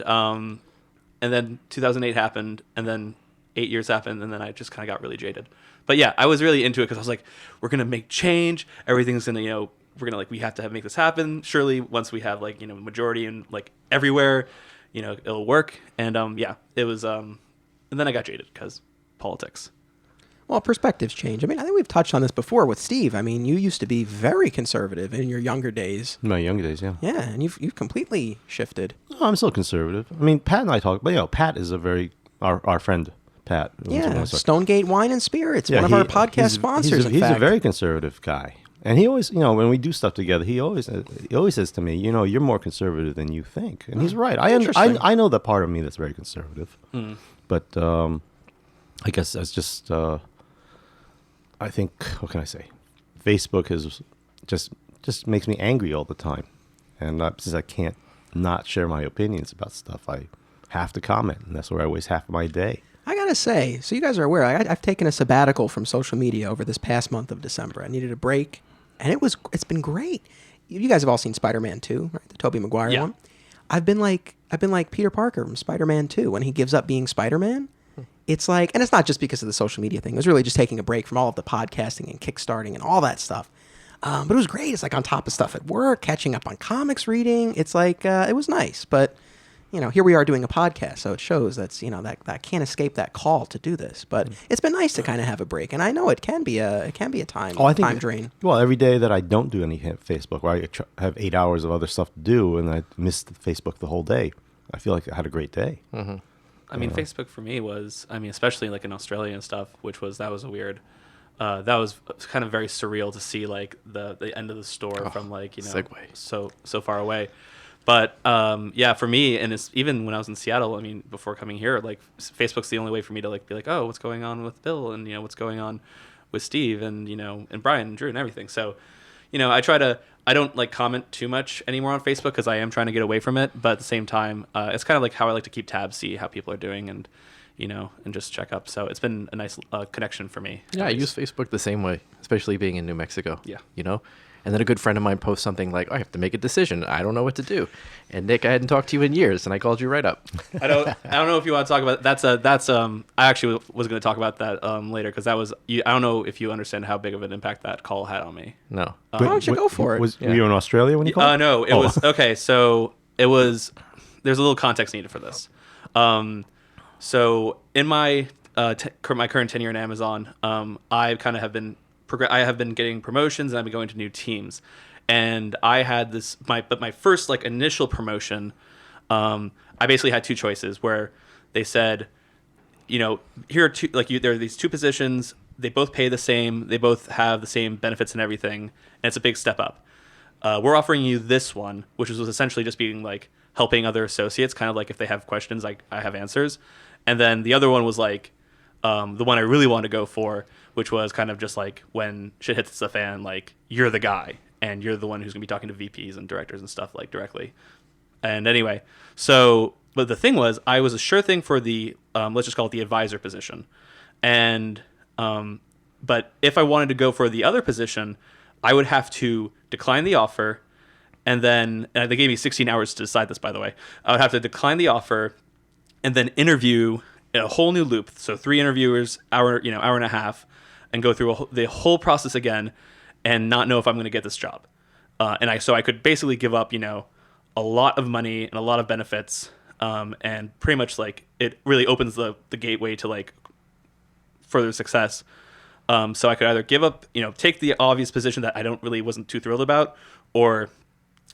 then 2008 happened, and then 8 years happened, and then I just kind of got really jaded. But yeah, I was really into it because I was like, we're gonna make change. Everything's gonna, we have to make this happen. Surely, once we have majority and everywhere, it'll work. And it was. And then I got jaded because politics. Well, perspectives change. I mean, I think we've touched on this before with Steve. I mean, you used to be very conservative in your younger days. In my younger days, yeah. Yeah, and you've completely shifted. No, I'm still conservative. I mean, Pat and I talk, but Pat is our friend. Pat. Yeah, Stonegate Wine and Spirits, one of our podcast sponsors. He's a very conservative guy, and he always, when we do stuff together, he always says to me, you're more conservative than you think, and he's right. I know that part of me that's very conservative, but I guess that's just. I think, what can I say? Facebook is just makes me angry all the time, and since I can't not share my opinions about stuff, I have to comment, and that's where I waste half of my day. I gotta say, so you guys are aware, I've taken a sabbatical from social media over this past month of December. I needed a break, and it's been great. you guys have all seen Spider-Man 2, right? The Tobey Maguire Yeah. one. I've been like Peter Parker from Spider-Man 2 when he gives up being Spider-Man. It's like, and it's not just because of the social media thing. It was really just taking a break from all of the podcasting and kickstarting and all that stuff. But it was great. It's like on top of stuff at work, catching up on comics reading. It's like, it was nice. But, here we are doing a podcast. So it shows that I can't escape that call to do this. But it's been nice to kind of have a break. And I know it can be a time drain. Well, every day that I don't do any Facebook, or I have 8 hours of other stuff to do, and I missed Facebook the whole day, I feel like I had a great day. Mm-hmm. I mean, Facebook for me was, especially like in Australia and stuff, that was a weird, that was kind of very surreal to see like the end of the store from like, segue. so far away. But for me, and it's even when I was in Seattle, before coming here, like Facebook's the only way for me to like be like, oh, what's going on with Bill, and what's going on with Steve, and and Brian and Drew and everything. So, I don't like comment too much anymore on Facebook because I am trying to get away from it. But at the same time, it's kind of like how I like to keep tabs, see how people are doing, and and just check up. So it's been a nice connection for me. Yeah, I use Facebook the same way, especially being in New Mexico. Yeah. And then a good friend of mine posts something like, I have to make a decision. I don't know what to do. And Nick, I hadn't talked to you in years, and I called you right up. I don't know if you want to talk about that's I actually was going to talk about that later because that was I don't know if you understand how big of an impact that call had on me. No. Why don't you go for it? Were you in Australia when you called? No, it was okay. So it was. There's a little context needed for this. So in my my current tenure in Amazon, I kind of have been getting promotions, and I've been going to new teams. And I had my first like initial promotion. I basically had two choices where they said, here are two there are these two positions. They both pay the same. They both have the same benefits and everything, and it's a big step up. We're offering you this one, which was essentially just being like helping other associates, kind of like if they have questions, like I have answers. And then the other one was like the one I really wanted to go for, which was kind of just like when shit hits the fan, like you're the guy and you're the one who's gonna be talking to VPs and directors and stuff like directly. And anyway, but the thing was, I was a sure thing for the let's just call it the advisor position. And but if I wanted to go for the other position, I would have to decline the offer, and then they gave me 16 hours to decide this, by the way. I would have to decline the offer and then interview in a whole new loop. So 3 interviewers, hour and a half, and go through the whole process again and not know if I'm going to get this job. So I could basically give up, a lot of money and a lot of benefits, and pretty much like it really opens the gateway to like further success. So I could either give up, take the obvious position that I wasn't too thrilled about, or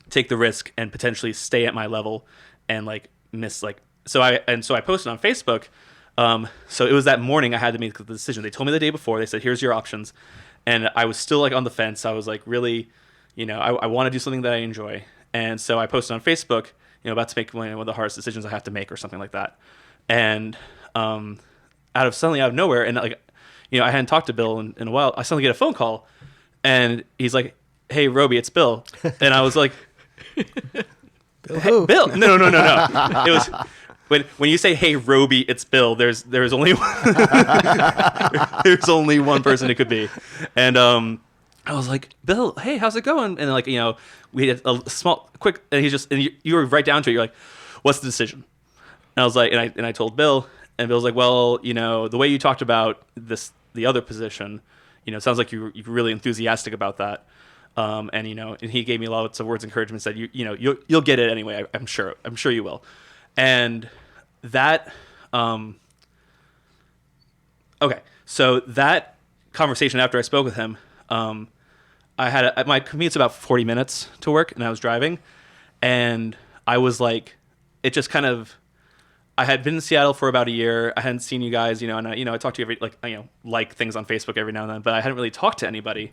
take the risk and potentially stay at my level and like miss like. So I posted on Facebook. So it was that morning I had to make the decision. They told me the day before. They said, "Here's your options," and I was still like on the fence. I was like, really, I want to do something that I enjoy, and so I posted on Facebook, about to make one of the hardest decisions I have to make or something like that, and out of nowhere, and like, I hadn't talked to Bill in a while. I suddenly get a phone call, and he's like, "Hey, Roby, it's Bill," and I was like, Bill who? Bill? No. It was. When you say, "Hey, Roby, it's Bill," there's only there's only one person it could be, and I was like, "Bill, hey, how's it going?" And like we had a quick, and you were right down to it. You're like, "What's the decision?" And I was like, and I told Bill, and Bill's like, "Well, the way you talked about the other position, it sounds like you're really enthusiastic about that." And he gave me lots of words of encouragement. Said, "You'll get it anyway. I'm sure you will." And that, okay. So that conversation after I spoke with him, I had my commute's about 40 minutes to work, and I was driving, and I was like, it just kind of. I had been in Seattle for about a year. I hadn't seen you guys, and I talked to you like things on Facebook every now and then, but I hadn't really talked to anybody.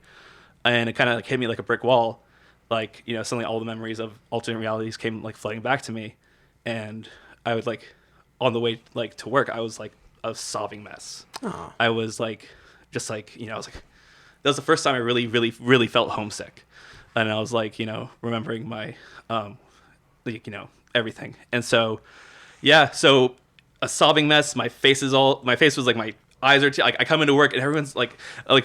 And it kind of like hit me like a brick wall. Like, suddenly all the memories of alternate realities came like flooding back to me. And I was like, on the way like to work, I was like a sobbing mess. Aww. I was like, just like, I was like, that was the first time I really, really, really felt homesick. And I was like, remembering my, everything. And so, yeah, so a sobbing mess. My face was like my eyes are like I come into work and everyone's like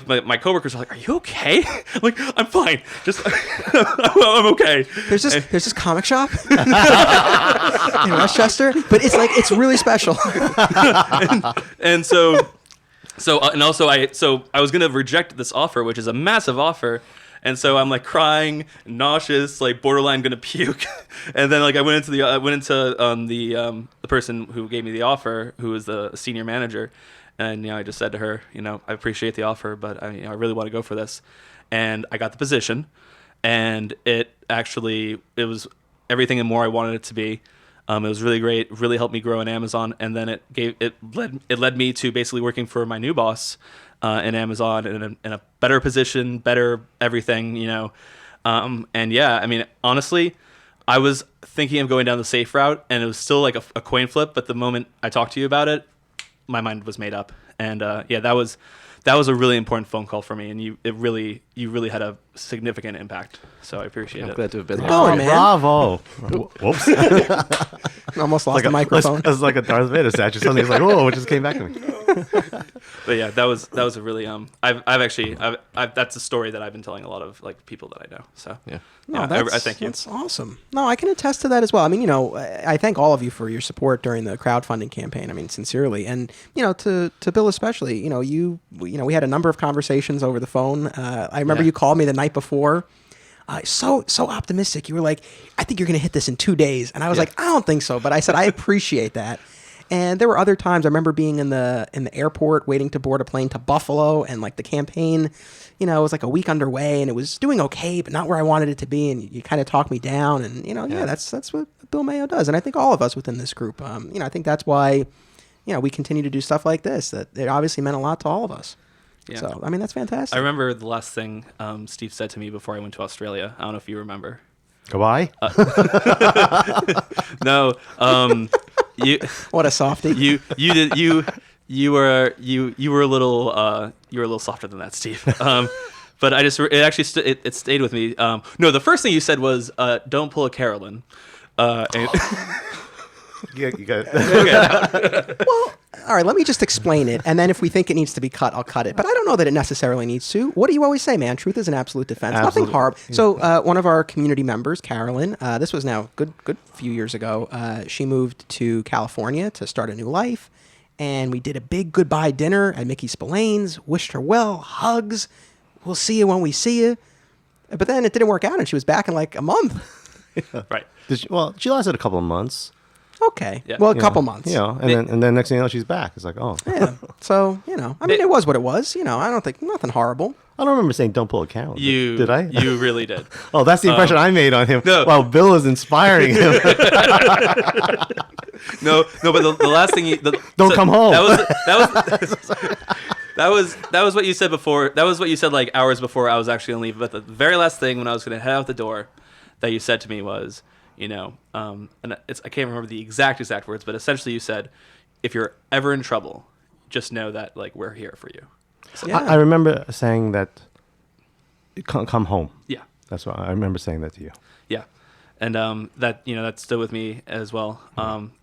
my coworkers are like, "Are you okay?" I'm like, "I'm fine. Just I'm okay." There's this comic shop in Westchester, but it's really special. And so and also I was gonna reject this offer, which is a massive offer. And so I'm like crying, nauseous, like borderline gonna puke. And then like I went into the person who gave me the offer, who was the senior manager, and I just said to her, I appreciate the offer, but I really want to go for this. And I got the position, and it was everything and more I wanted it to be. It was really great, really helped me grow in Amazon, and then it led me to basically working for my new boss in Amazon in a better position, better everything, and yeah, I mean, honestly, I was thinking of going down the safe route, and it was still like a coin flip. But the moment I talked to you about it, my mind was made up, and yeah, that was a really important phone call for me, and you really had a significant impact. So I appreciate I'm it. glad to have been there. Oh, man. Bravo! Whoops! Almost lost the microphone. It's like a Darth Vader statue. Something it's like, whoa, it just came back to me. But yeah, that was a really that's a story that I've been telling a lot of like people that I know. So Yeah. No, yeah, I thank you. That's awesome. No, I can attest to that as well. I mean, I thank all of you for your support during the crowdfunding campaign. I mean, sincerely, and to Bill especially. We had a number of conversations over the phone. I remember you called me the night before. So optimistic. You were like, "I think you're going to hit this in 2 days," and I was like, "I don't think so," but I said, "I appreciate that." And there were other times I remember being in the airport waiting to board a plane to Buffalo, and like the campaign, it was like a week underway, and it was doing okay, but not where I wanted it to be. And you kind of talked me down, and that's what Bill Maio does, and I think all of us within this group, I think that's why, we continue to do stuff like this. That it obviously meant a lot to all of us. Yeah. So I mean, that's fantastic. I remember the last thing Steve said to me before I went to Australia. I don't know if you remember. Goodbye. No. You What a softie. you were a little softer than that, Steve. But it stayed with me. No, the first thing you said was don't pull a Carolyn. And You got it. Well, all right, let me just explain it, and then if we think it needs to be cut, I'll cut it. But I don't know that it necessarily needs to. What do you always say, man? Truth is an absolute defense. Absolutely. Nothing horrible. So one of our community members, Carolyn, this was now good few years ago, she moved to California to start a new life, and we did a big goodbye dinner at Mickey Spillane's, wished her well, hugs, we'll see you when we see you. But then it didn't work out, and she was back in like a month. right. She lasted a couple of months. Okay. Yeah. Well, a couple months. And then next thing you know, she's back. It's like, oh. Yeah. So, I mean, it was what it was. I don't think nothing horrible. I don't remember saying don't pull a Carolyn. Did I? You really did. Oh, that's the impression I made on him. No. Wow, Bill is inspiring him. No, but the last thing Don't come home. That was what you said before. That was what you said like hours before I was actually gonna leave. But the very last thing when I was gonna head out the door, that you said to me was, and I can't remember the exact words, but essentially you said, if you're ever in trouble, just know that like we're here for you. So, Yeah. I remember saying that. Come home. yeah. That's what I remember saying that to you. Yeah, and that stood with me as well.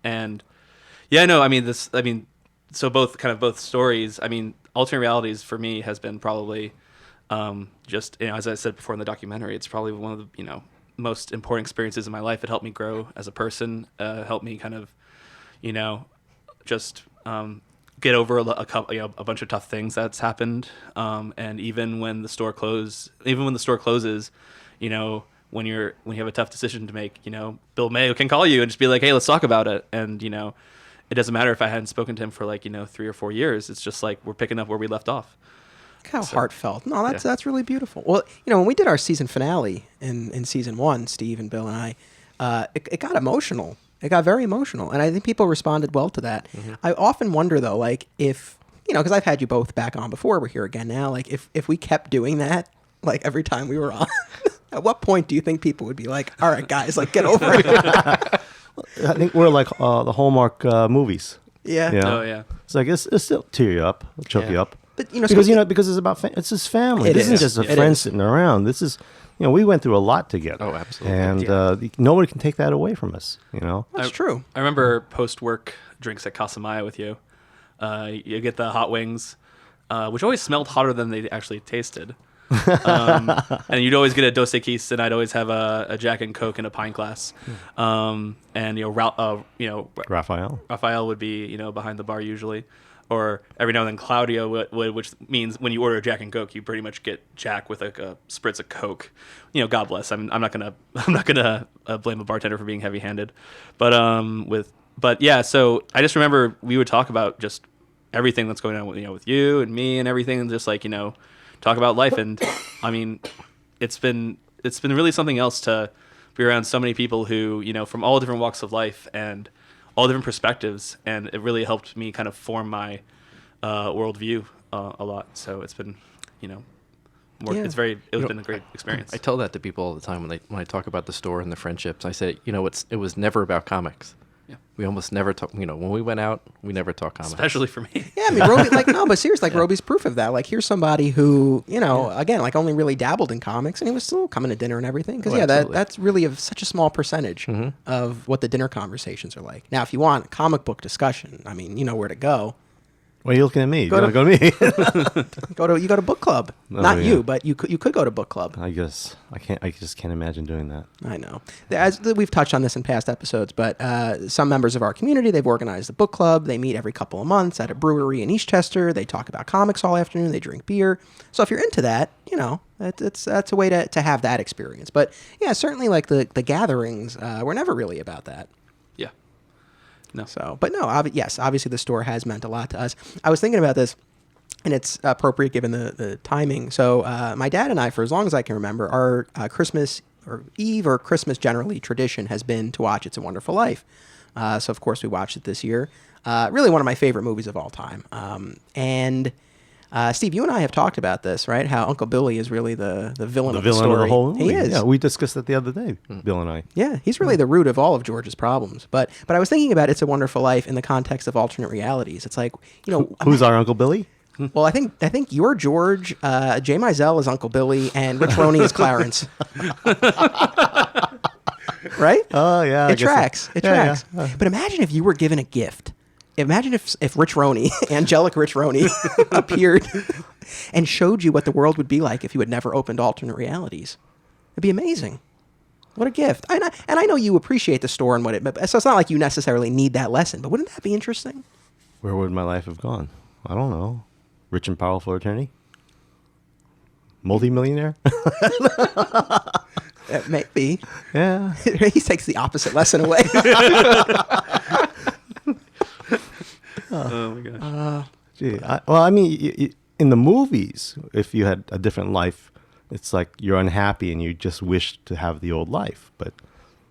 And yeah, no, I mean so both stories. I mean, alternate realities for me has been probably just as I said before in the documentary, it's probably one of the most important experiences in my life. It helped me grow as a person. Helped me kind of just get over a bunch of tough things that's happened. And even when the store closes, when you have a tough decision to make, Bill Maio can call you and just be like, hey, let's talk about it. And, it doesn't matter if I hadn't spoken to him for 3 or 4 years. It's just like we're picking up where we left off. How heartfelt. No, that's really beautiful. Well, when we did our season finale in season 1, Steve and Bill and I, it got emotional. It got very emotional, and I think people responded well to that. Mm-hmm. I often wonder, though, like if, because I've had you both back on before, we're here again now, like if we kept doing that, like every time we were on, at what point do you think people would be like, all right, guys, like get over it? I think we're like the Hallmark movies. Yeah. Oh, yeah. It's like, it's still tear you up, choke you up. But, because it's about, it's his family. This isn't just a friend sitting around. This is, we went through a lot together. Oh, absolutely. And nobody can take that away from us, That's true. I remember post-work drinks at Casa Maio with you. You get the hot wings, which always smelled hotter than they actually tasted. And you'd always get a Dos Equis, and I'd always have a Jack and Coke in a pint glass. And Raphael would be behind the bar usually, or every now and then Claudio would, which means when you order a Jack and Coke, you pretty much get Jack with like a spritz of Coke. God bless. I'm not gonna blame a bartender for being heavy-handed, but yeah. So I just remember we would talk about just everything that's going on with you and me and everything, and just like talk about life. And I mean, it's been really something else to be around so many people who from all different walks of life and all different perspectives, and it really helped me kind of form my worldview a lot. So it's been it's been a great experience. I tell that to people all the time when I talk about the store and the friendships. I say, it was never about comics. Yeah. We almost never talk. When we went out, we never talk comics. Especially for me. Yeah, I mean, Roby, but seriously, Roby's proof of that. Like, here's somebody who, again, like only really dabbled in comics, and he was still coming to dinner and everything. Because that's really such a small percentage of what the dinner conversations are like. Now, if you want comic book discussion, I mean, you know where to go. Well, you're looking at me. You want to go to me? You go to book club. You, but you could go to book club. I guess I can't. I just can't imagine doing that. I know. As we've touched on this in past episodes, but some members of our community, they've organized a book club. They meet every couple of months at a brewery in Eastchester. They talk about comics all afternoon. They drink beer. So if you're into that, that's a way to have that experience. But yeah, certainly like the gatherings were never really about that. No. So, but no, yes, obviously the store has meant a lot to us. I was thinking about this, and it's appropriate given the timing. So my dad and I, for as long as I can remember, our Christmas or Eve or Christmas generally tradition has been to watch It's a Wonderful Life. So, of course, we watched it this year. Really one of my favorite movies of all time. And Steve, you and I have talked about this, right? How Uncle Billy is really the villain of the story. Of the whole movie. He is. Yeah, we discussed that the other day, Bill and I. Yeah, he's really the root of all of George's problems. But I was thinking about It's a Wonderful Life in the context of alternate realities. It's like, Who's our Uncle Billy? Well, I think you're George, Jay Mizell is Uncle Billy, and Rich Roney is Clarence. Right? Oh, yeah. It tracks. It tracks. Yeah. But imagine if you were given a gift. Imagine if Rich Roney, angelic Rich Roney, appeared and showed you what the world would be like if you had never opened alternate realities. It'd be amazing. What a gift. And I know you appreciate the store and so it's not like you necessarily need that lesson, but wouldn't that be interesting? Where would my life have gone? I don't know. Rich and powerful attorney? Multi-millionaire? Maybe. Yeah. He takes the opposite lesson away. Oh my gosh. Gee, I mean, in the movies, if you had a different life, it's like you're unhappy and you just wish to have the old life. But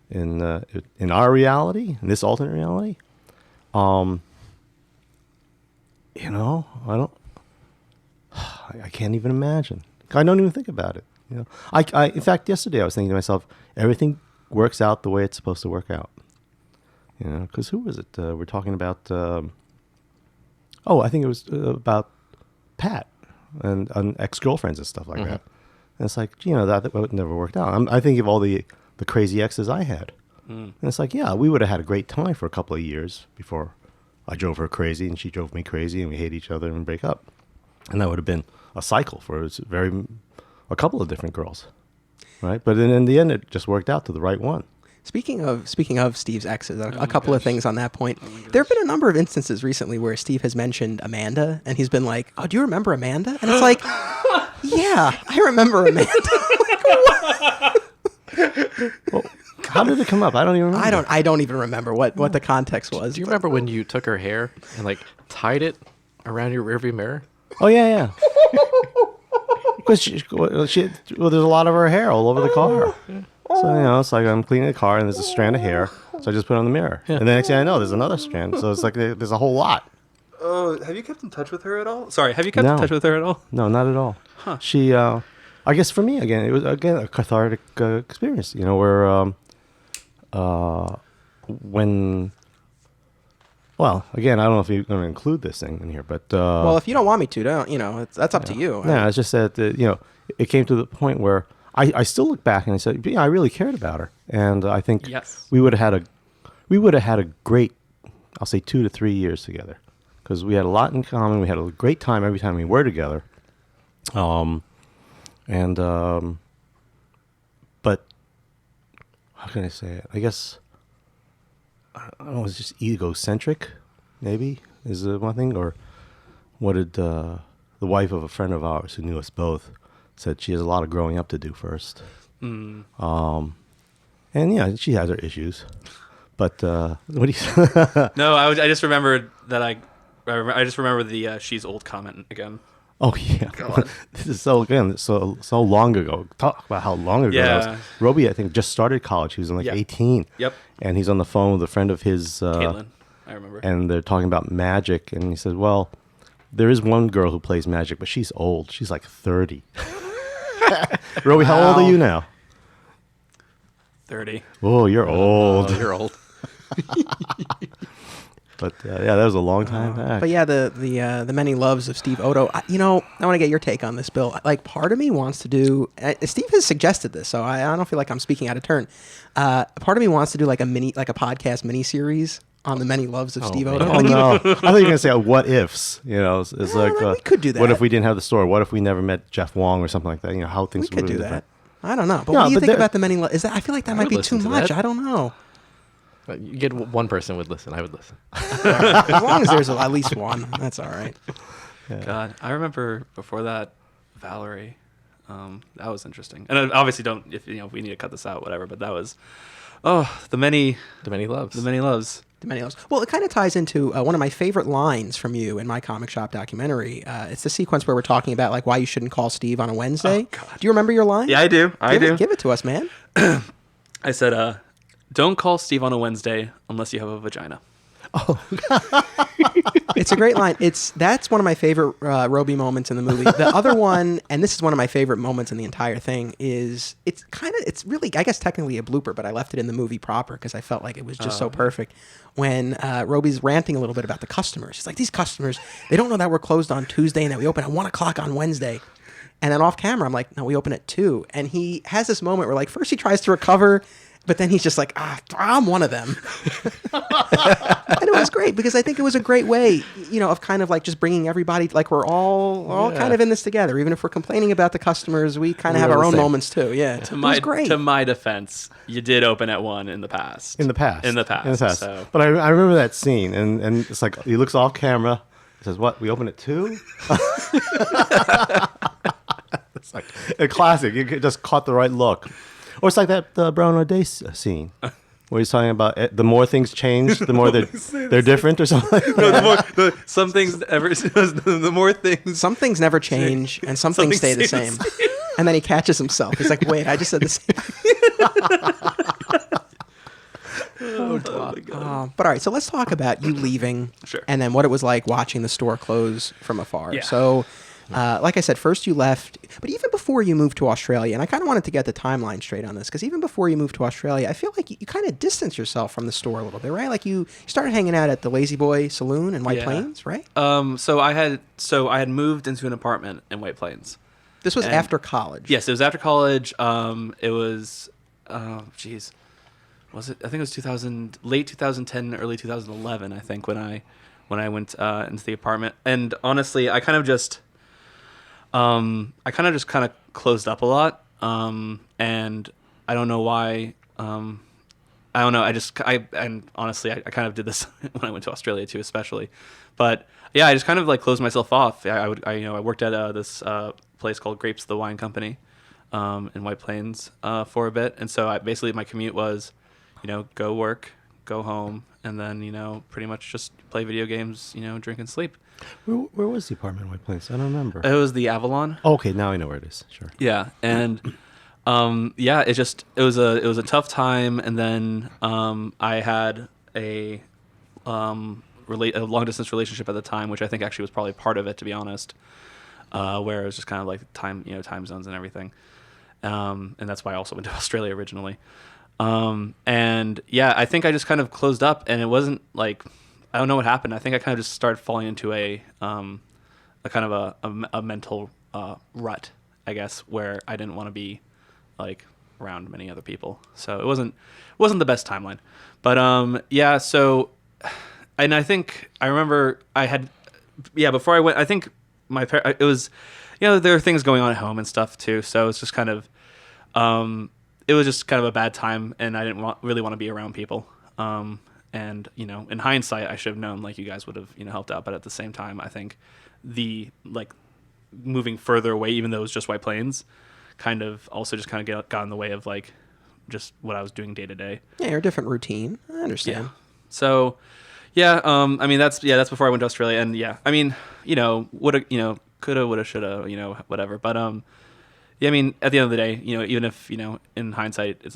in our reality, in this alternate reality, I can't even imagine. I don't even think about it. In fact, yesterday I was thinking to myself, everything works out the way it's supposed to work out. Because who was it? We're talking about. I think it was about Pat and ex-girlfriends and stuff like that. And it's like, that never worked out. I think of all the crazy exes I had. And it's like, yeah, we would have had a great time for a couple of years before I drove her crazy and she drove me crazy and we hate each other and break up. And that would have been a cycle for a couple of different girls, right? But in the end, it just worked out to the right one. Speaking of Steve's exes, a couple of things on that point. There have been a number of instances recently where Steve has mentioned Amanda, and he's been like, "Oh, do you remember Amanda?" And it's like, "Yeah, I remember Amanda." Well, how did it come up? I don't even remember. I don't even remember what the context was. Do you remember when you took her hair and like tied it around your rearview mirror? Oh yeah. Because there's a lot of her hair all over the car. So, it's like I'm cleaning the car and there's a strand of hair. So I just put it on the mirror. Yeah. And the next thing I know, there's another strand. So it's like there's a whole lot. Oh, have you kept in touch with her at all? Sorry, have you kept in touch with her at all? No, not at all. Huh. She, I guess for me, again, it was, a cathartic experience, where when... Well, again, I don't know if you're going to include this thing in here, but... well, if you don't want me to, that's up to you. Yeah, it's just that, it came to the point where I still look back and I said, yeah, I really cared about her. And I think we would have had a great, I'll say 2 to 3 years together. because we had a lot in common. We had a great time every time we were together. But how can I say it? I guess I don't know. It's just egocentric, maybe is one thing. Or what did the wife of a friend of ours who knew us both said? She has a lot of growing up to do first. And yeah, she has her issues. But what do you? No, I just remembered that I just remember the "she's old" comment again. Oh yeah, this is so long ago. Talk about how long ago that was. Roby, I think, just started college. He was like 18. Yep. And he's on the phone with a friend of his, Caitlin, I remember. And they're talking about Magic, and he says, "Well, there is one girl who plays Magic, but she's old. She's like 30." Roby, how old are you now? 30. Oh, you're old. Oh, you're old. But yeah, that was a long time back. But yeah, the many loves of Steve Odo. I want to get your take on this, Bill. Like, part of me wants to do. Steve has suggested this, so I don't feel like I'm speaking out of turn. Part of me wants to do like a podcast mini series on the many loves of Steve Odo. Oh no! I thought you were gonna say what ifs. It's like we could do that. What if we didn't have the store? What if we never met Jeff Wong or something like that? How things we could do different. that. I don't know. But what do you think about the many loves? I feel like that might be too listen to much. that. I don't know. You get one person would listen. I would listen. As long as there's at least one, that's all right. Yeah. God, I remember before that, Valerie. That was interesting. And I obviously don't. If we need to cut this out, whatever. But that was, the many loves. The many loves. The many loves. Well, it kind of ties into one of my favorite lines from you in my comic shop documentary. It's the sequence where we're talking about like why you shouldn't call Steve on a Wednesday. Oh, God. Do you remember your line? Yeah, I do. I do. Give it to us, man. I said, "Don't call Steve on a Wednesday unless you have a vagina." It's a great line. That's one of my favorite Roby moments in the movie. The other one, and this is one of my favorite moments in the entire thing, is it's really, I guess technically a blooper, but I left it in the movie proper because I felt like it was just so perfect. When Roby's ranting a little bit about the customers. He's like, these customers, they don't know that we're closed on Tuesday and that we open at 1 o'clock on Wednesday. And then off camera, I'm like, no, we open at 2. And he has this moment where like first he tries to recover, but then he's just like, I'm one of them. And it was great because I think it was a great way, of kind of like just bringing everybody, like we're all kind of in this together. Even if we're complaining about the customers, we kind of have our own moments too. Yeah, it was great. To my defense, you did open at 1 in the past. In the past. So. But I remember that scene, and it's like he looks off camera. He says, "What? We open at 2?" It's like a classic. You just caught the right look. Or it's like that Brown O'Day scene where he's talking about the more things change, the more they're different or something. No, some things the more things. Some things never change, and some things stay the same. And then he catches himself. He's like, wait, I just said the same. Oh my God. But all right, so let's talk about you leaving, Sure. and then what it was like watching the store close from afar. Yeah. So, like I said, first you left, but even before you moved to Australia, and I kind of wanted to get the timeline straight on this, because even before you moved to Australia, I feel like you kind of distanced yourself from the store a little bit, right? Like you started hanging out at the Lazy Boy Saloon in White Plains, right? So I had moved into an apartment in White Plains. This was after college. Yes, it was after college. It was, was it? I think it was late 2010, early 2011. I think when I went into the apartment, and honestly, I kind of just closed up a lot, and I don't know why. I don't know. And honestly, I kind of did this when I went to Australia too, especially. But yeah, I just kind of like closed myself off. I worked at this place called Grapes, the wine company, in White Plains for a bit, and so basically my commute was, go work, go home, and then pretty much just play video games, drink and sleep. Where was the apartment in White Plains? I don't remember. It was the Avalon. Oh, okay, now I know where it is. Sure. Yeah, and it was a tough time, and then I had a long distance relationship at the time, which I think actually was probably part of it, to be honest, where it was just kind of like time zones and everything, and that's why I also went to Australia originally. And yeah, I think I just kind of closed up, and it wasn't like, I don't know what happened. I think I kind of just started falling into a kind of a mental rut, I guess, where I didn't want to be like around many other people. So it wasn't the best timeline, but yeah. So and I think I remember I had, before I went, I think it was, there were things going on at home and stuff too. So it's just kind of, it was just kind of a bad time, and I didn't really want to be around people. And in hindsight, I should have known, like, you guys would have, helped out. But at the same time, I think moving further away, even though it was just White Plains, kind of also just kind of got in the way of like just what I was doing day to day. Yeah, your different routine. I understand. Yeah. So, I mean, that's before I went to Australia, and I mean, woulda, coulda, woulda, shoulda, whatever. But I mean, at the end of the day, even if in hindsight it's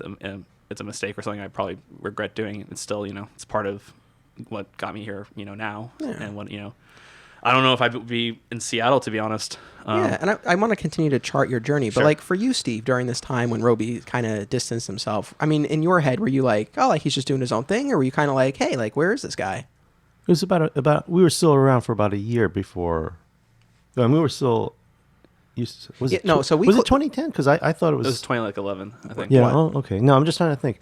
a mistake or something I probably regret doing, it's still it's part of what got me here now, and what I don't know if I'd be in Seattle, to be honest. And I want to continue to chart your journey. But, like, for you, Steve, during this time when Roby kind of distanced himself, I mean, in your head, were you like, oh, like, he's just doing his own thing? Or were you kind of like, hey, like, where is this guy? It was we were still around for about a year before. I mean, we were still. Was it 2010? Because I thought it was. It was 2011, I think. Yeah. Oh, okay. No, I'm just trying to think.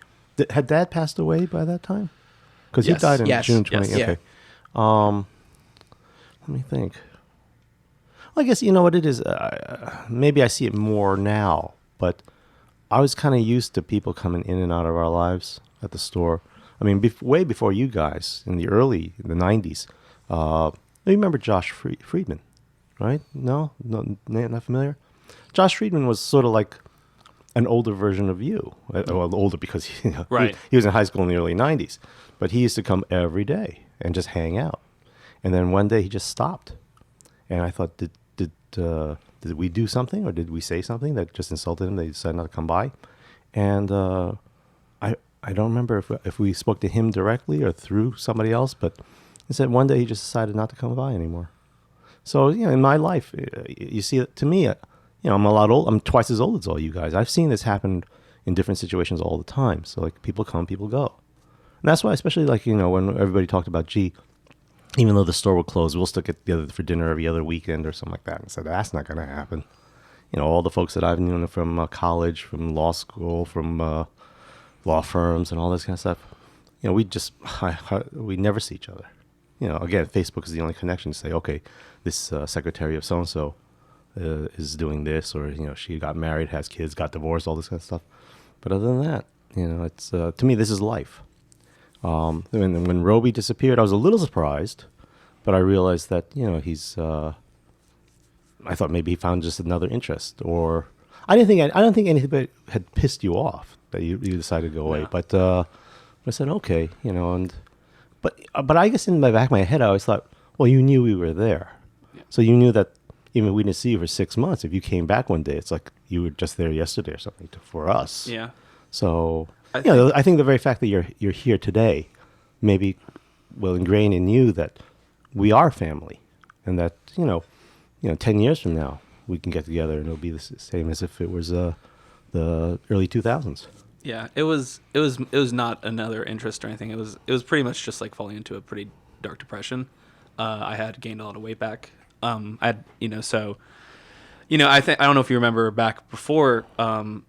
Had Dad passed away by that time? Because he died in June 20. Yes. Okay. Let me think. Well, I guess you know what it is. Maybe I see it more now, but I was kind of used to people coming in and out of our lives at the store. I mean, way before you guys in the 90s. You remember Josh Friedman, right? No, not familiar. Josh Friedman was sort of like an older version of you. Well, older because right. he was in high school in the early 90s, but he used to come every day and just hang out. And then one day he just stopped, and I thought, did we do something, or did we say something that just insulted him? They decided not to come by, and I don't remember if we spoke to him directly or through somebody else, but he said one day he just decided not to come by anymore. So in my life, you see, to me, I'm a lot old. I'm twice as old as all you guys. I've seen this happen in different situations all the time. So like people come, people go, and that's why, especially like when everybody talked about even though the store will close, we'll still get together for dinner every other weekend or something like that. And so that's not going to happen. All the folks that I've known from college, from law school, from law firms and all this kind of stuff, we never see each other. Again, Facebook is the only connection to say, okay, this secretary of so-and-so is doing this, or, she got married, has kids, got divorced, all this kind of stuff. But other than that, it's to me, this is life. When Roby disappeared, I was a little surprised, but I realized that he's. I thought maybe he found just another interest, or I don't think anybody had pissed you off that you decided to go away. But I said okay, but I guess in the back of my head I always thought, well, you knew we were there, so you knew that even if we didn't see you for 6 months, if you came back one day, it's like you were just there yesterday or something for us. Yeah. So. I think the very fact that you're here today maybe will ingrain in you that we are family, and that 10 years from now we can get together and it'll be the same as if it was the early 2000s. Yeah, it was not another interest or anything. It was pretty much just like falling into a pretty dark depression. I had gained a lot of weight back. I had so. I don't know if you remember back before,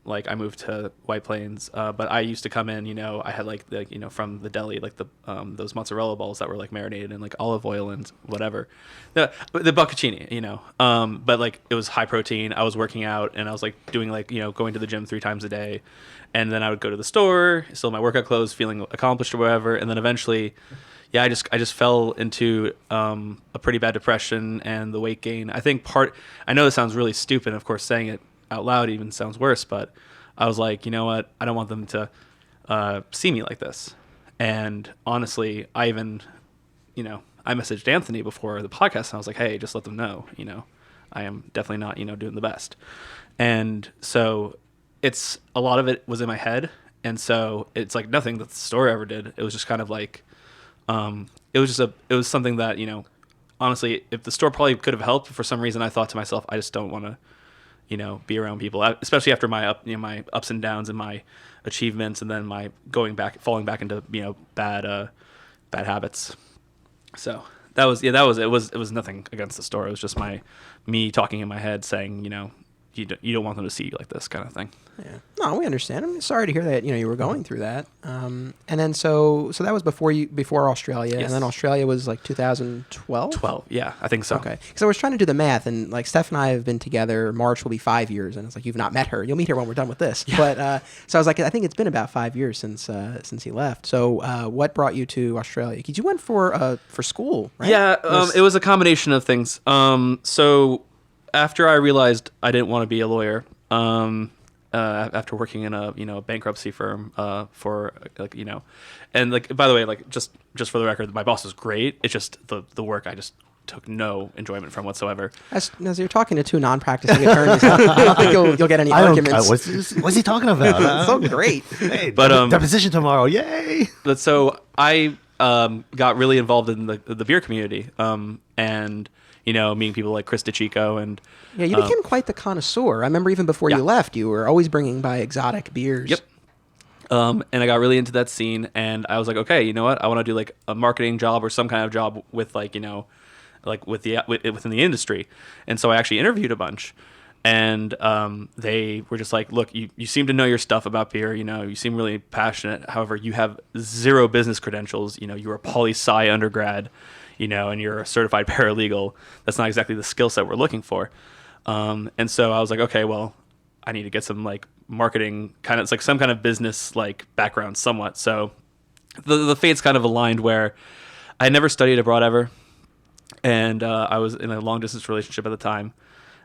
like I moved to White Plains, but I used to come in, I had like the, from the deli, like the, those mozzarella balls that were like marinated in like olive oil and whatever, the bucatini, but like it was high protein. I was working out and I was like doing like, going to the gym 3 times a day, and then I would go to the store, still in my workout clothes, feeling accomplished or whatever. And then eventually, I just fell into a pretty bad depression and the weight gain. I think I know this sounds really stupid. And of course, saying it out loud even sounds worse. But I was like, you know what? I don't want them to see me like this. And honestly, I even, I messaged Anthony before the podcast, and I was like, hey, just let them know, I am definitely not, doing the best. And so it's a lot of it was in my head. And so it's like nothing that the store ever did. It was just kind of like, it was something that, honestly, if the store probably could have helped, for some reason I thought to myself, I just don't want to, be around people, especially after my my ups and downs and my achievements, and then my falling back into, bad habits. So it was nothing against the store. It was just me talking in my head saying, you don't want them to see you like this kind of thing. Yeah. No, we understand. I'm sorry to hear that, you were going through that. And then so that was before Australia, Yes. and then Australia was like 2012? 12, yeah, I think so. Okay. Because I was trying to do the math, and like Steph and I have been together, March will be 5 years, and it's like, you've not met her. You'll meet her when we're done with this. Yeah. But so I was like, I think it's been about 5 years since he left. So what brought you to Australia? Because you went for school, right? Yeah, it was a combination of things. So after I realized I didn't want to be a lawyer, after working in a bankruptcy firm for and like, by the way, like just for the record, my boss was great. It's just the work I just took no enjoyment from whatsoever. As you're talking to two non-practicing attorneys, I don't think you'll get any arguments. What's he talking about? It's so great. Hey, But, deposition tomorrow, yay! But so I got really involved in the beer community, and meeting people like Chris DeChico and Yeah, you became quite the connoisseur. I remember even before you left, you were always bringing by exotic beers. Yep. And I got really into that scene, and I was like, okay, you know what? I want to do like a marketing job or some kind of job with within the industry. And so I actually interviewed a bunch, and they were just like, look, you seem to know your stuff about beer. You seem really passionate. However, you have zero business credentials. You're a poli-sci undergrad, and you're a certified paralegal. That's not exactly the skill set we're looking for. And so I was like, okay, well, I need to get some like marketing kind of, it's like some kind of business like background somewhat. So the fates kind of aligned where I had never studied abroad ever. And I was in a long distance relationship at the time.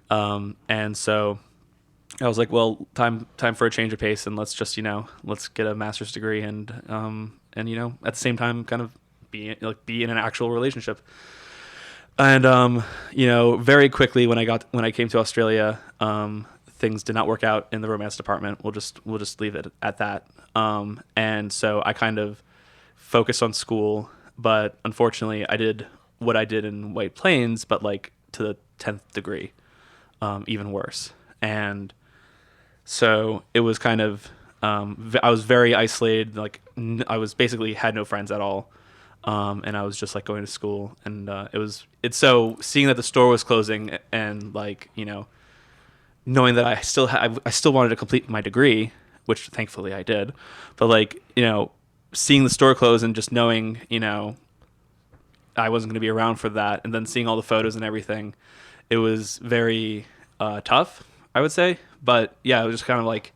And so I was like, well, time for a change of pace, and let's just, let's get a master's degree and at the same time kind of be in an actual relationship. And very quickly when I came to Australia, things did not work out in the romance department. We'll just leave it at that. And so I kind of focused on school, but unfortunately I did what I did in White Plains, but like to the 10th degree, even worse. And so it was kind of, I was very isolated. Like I was basically had no friends at all. And I was just like going to school, and it's so seeing that the store was closing, and like, knowing that I still wanted to complete my degree, which thankfully I did, but like, seeing the store close and just knowing, I wasn't going to be around for that, and then seeing all the photos and everything, it was very tough, I would say. But yeah, it was just kind of like,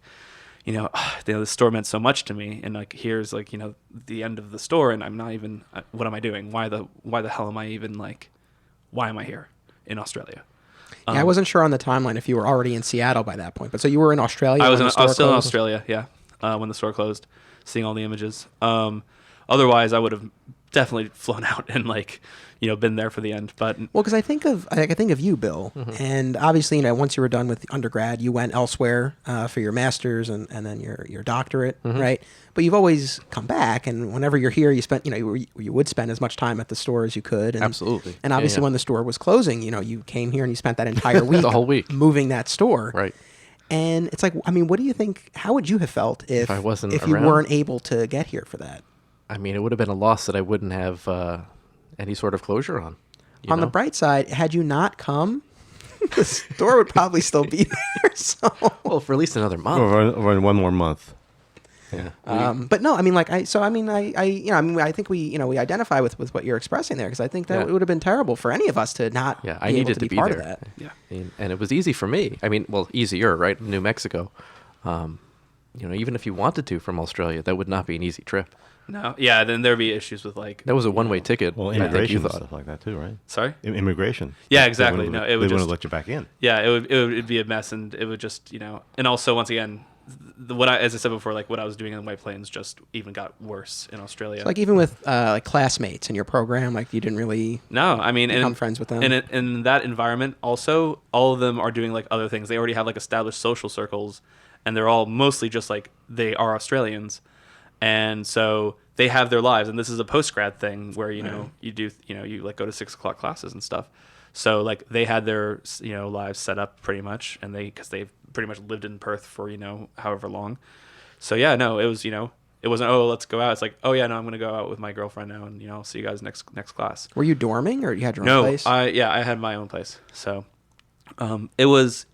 the store meant so much to me, and like here's like the end of the store, and I'm not even. What am I doing? Why the hell am I even like? Why am I here in Australia? Yeah, I wasn't sure on the timeline if you were already in Seattle by that point, but so you were in Australia. I was when still in Australia. Yeah, when the store closed, seeing all the images. Otherwise, I would have definitely flown out and like been there for the end. But well, because I think of you, Bill, and obviously once you were done with undergrad, you went elsewhere for your master's and then your doctorate, right? But you've always come back, and whenever you're here, you spent you would spend as much time at the store as you could. And, Absolutely. And obviously, when the store was closing, you came here and you spent that entire week, the whole week, moving that store, right? And it's like, I mean, what do you think? How would you have felt if I wasn't if you around? weren't able to get here for that? I mean, it would have been a loss that I wouldn't have any sort of closure on. On the bright side, had you not come, the store would probably still be there. So, well, for at least another month. Or one more month. Yeah. but no, I mean, like I think we identify with what you're expressing there, because I think that it would have been terrible for any of us to not. Yeah, be I able needed to to be be part there. of that. Yeah. And it was easy for me. I mean, well, easier, right? New Mexico. Even if you wanted to from Australia, that would not be an easy trip. No, yeah, then there'd be issues with like That was a one-way ticket. Well, I think immigration you and thought. stuff like that too, right? Sorry. Immigration. Yeah, exactly. They No, it would wouldn't just let you back in. Yeah, it'd be a mess, and it would just and also once again, as I said before, like what I was doing in White Plains just even got worse in Australia. So, like even with like classmates in your program, like you didn't really No, I mean, become friends with them. And in that environment, also, all of them are doing like other things. They already have like established social circles, and they're all mostly just like they are Australians, and so they have their lives. And this is a post grad thing where you do you like go to 6 o'clock classes and stuff. So like they had their lives set up pretty much, and because they've pretty much lived in Perth for however long. So yeah, no, it was it wasn't, oh, let's go out. It's like, oh yeah, no, I'm gonna go out with my girlfriend now, and I'll see you guys next class. Were you dorming, or you had your own No, place? I had my own place. So It was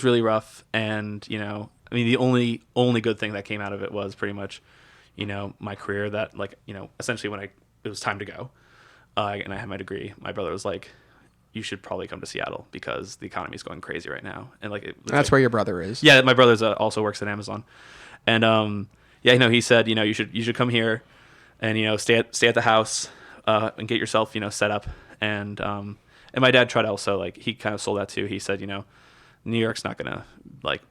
really rough, and I mean, the only good thing that came out of it was pretty much, my career. That essentially when it was time to go, and I had my degree, my brother was like, "You should probably come to Seattle because the economy is going crazy right now." And That's where your brother is. Yeah, my brother's also works at Amazon, and he said, you should come here, and stay at the house, and get yourself set up, and my dad tried to also he kind of sold that too. He said, New York's not gonna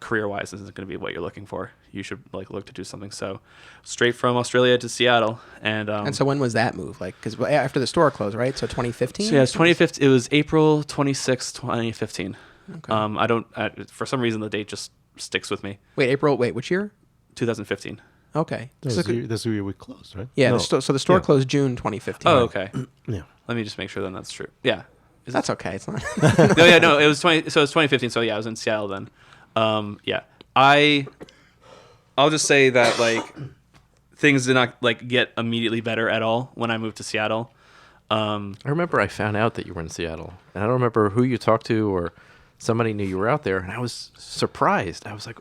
career-wise isn't gonna be what you're looking for. You should look to do something. So straight from Australia to Seattle, and so when was that move? Because after the store closed, right? So 2015. So yeah, it's 2015. It was April 26th, 2015. Okay. I don't for some reason the date just sticks with me. Wait, which year? 2015. Okay. That's the year we closed, right? Yeah. No. So the store closed June 2015. Oh, okay. Yeah. Let me just make sure then that's true. Yeah. That's okay. It's not. No, it was 20. So it was 2015. So yeah, I was in Seattle then. Yeah, I'll just say that things did not get immediately better at all when I moved to Seattle. I remember I found out that you were in Seattle, and I don't remember who you talked to or somebody knew you were out there, and I was surprised. I was like,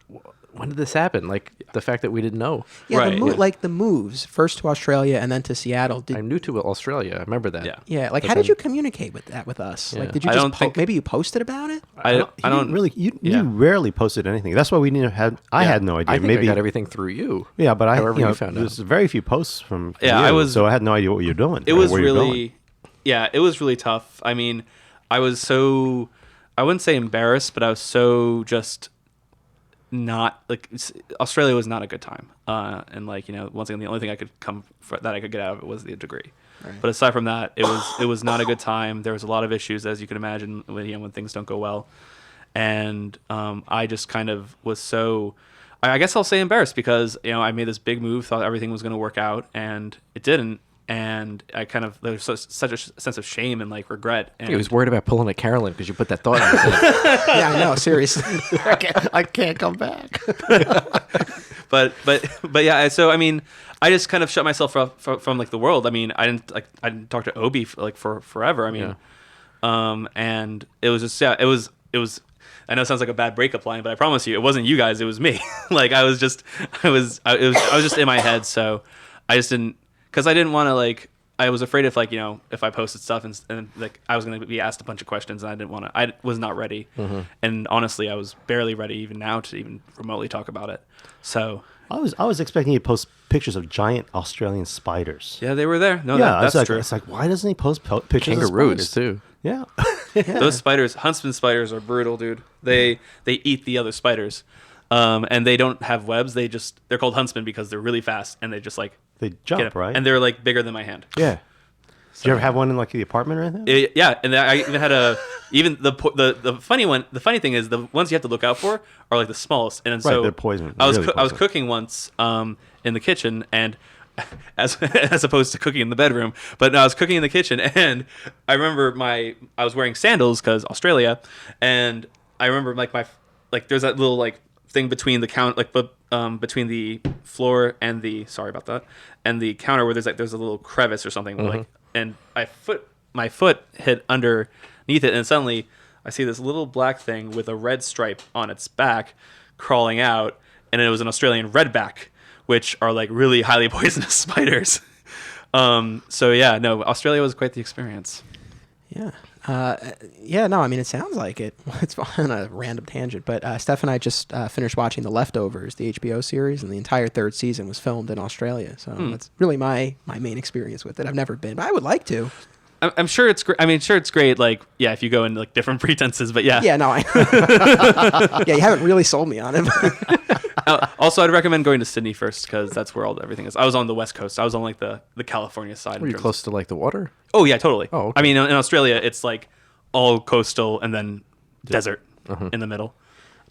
when did this happen? The fact that we didn't know. Yeah, Right. the moves first to Australia and then to Seattle. I'm new to Australia. I remember that. Yeah. Yeah, But how did then- you communicate with us? Yeah. Did you I just don't think- maybe you posted about it? I don't really. You Yeah. rarely posted anything. That's why we didn't have. I had no idea. I think Maybe I got everything through you. Yeah, but however you found out. there's very few posts from Yeah, you, I so I had no idea what you're doing. It or was where you're going. really, it was really tough. I mean, I was so, I wouldn't say embarrassed, but I was so just not Australia was not a good time. And once again, the only thing that I could get out of it was the degree. Right. But aside from that, it was not a good time. There was a lot of issues, as you can imagine, when things don't go well. And I just kind of was so, I guess I'll say embarrassed because I made this big move, thought everything was going to work out, and it didn't. And I there was such a sense of shame and regret. And He was worried about pulling a Carolyn because you put that thought in his head. Yeah, I know. Seriously. I can't come back. but yeah. So I mean, I just kind of shut myself off from the world. I mean, I didn't talk to Obi for forever. I mean, and it was just it was. I know it sounds like a bad breakup line, but I promise you, it wasn't you guys. It was me. I was just in my head. So I just didn't. Because I didn't want to I was afraid if I posted stuff and I was going to be asked a bunch of questions and I didn't want to. I was not ready, and honestly, I was barely ready even now to even remotely talk about it. So I was expecting you to post pictures of giant Australian spiders. yeah, they were there. No, Yeah, that's true. It's why doesn't he post pictures Kangaroos, of spiders? too. Yeah. Those spiders, huntsman spiders, are brutal, dude. They eat the other spiders, and they don't have webs. They're called huntsmen because they're really fast and they just They get jump, up. right? And they're bigger than my hand. yeah. Did you ever have one in the apartment or anything? Yeah, and I even had the funny one. The funny thing is the ones you have to look out for are the smallest, and so they're poison. I was Really I was poison. cooking once in the kitchen, and as opposed to cooking in the bedroom, but no, I was cooking in the kitchen, and I remember I was wearing sandals because Australia, and I remember there's that little thing between the between the floor and the counter where there's a little crevice or something and my foot hit underneath it, and suddenly I see this little black thing with a red stripe on its back crawling out, and it was an Australian redback, which are really highly poisonous spiders. So yeah, no, Australia was quite the experience. Yeah. No, I mean, it sounds like it. It's on a random tangent, but Steph and I just finished watching The Leftovers, the HBO series, and the entire third season was filmed in Australia. So that's really my main experience with it. I've never been, but I would like to. I'm sure it's great. I mean, sure it's great. If you go in different pretenses, but yeah. Yeah, no, yeah, you haven't really sold me on it. Also, I'd recommend going to Sydney first because that's where everything is. I was on the West Coast. I was on the California side. Were you close to the water? Oh yeah, totally. Oh, okay. I mean, in Australia, it's all coastal and then desert in the middle.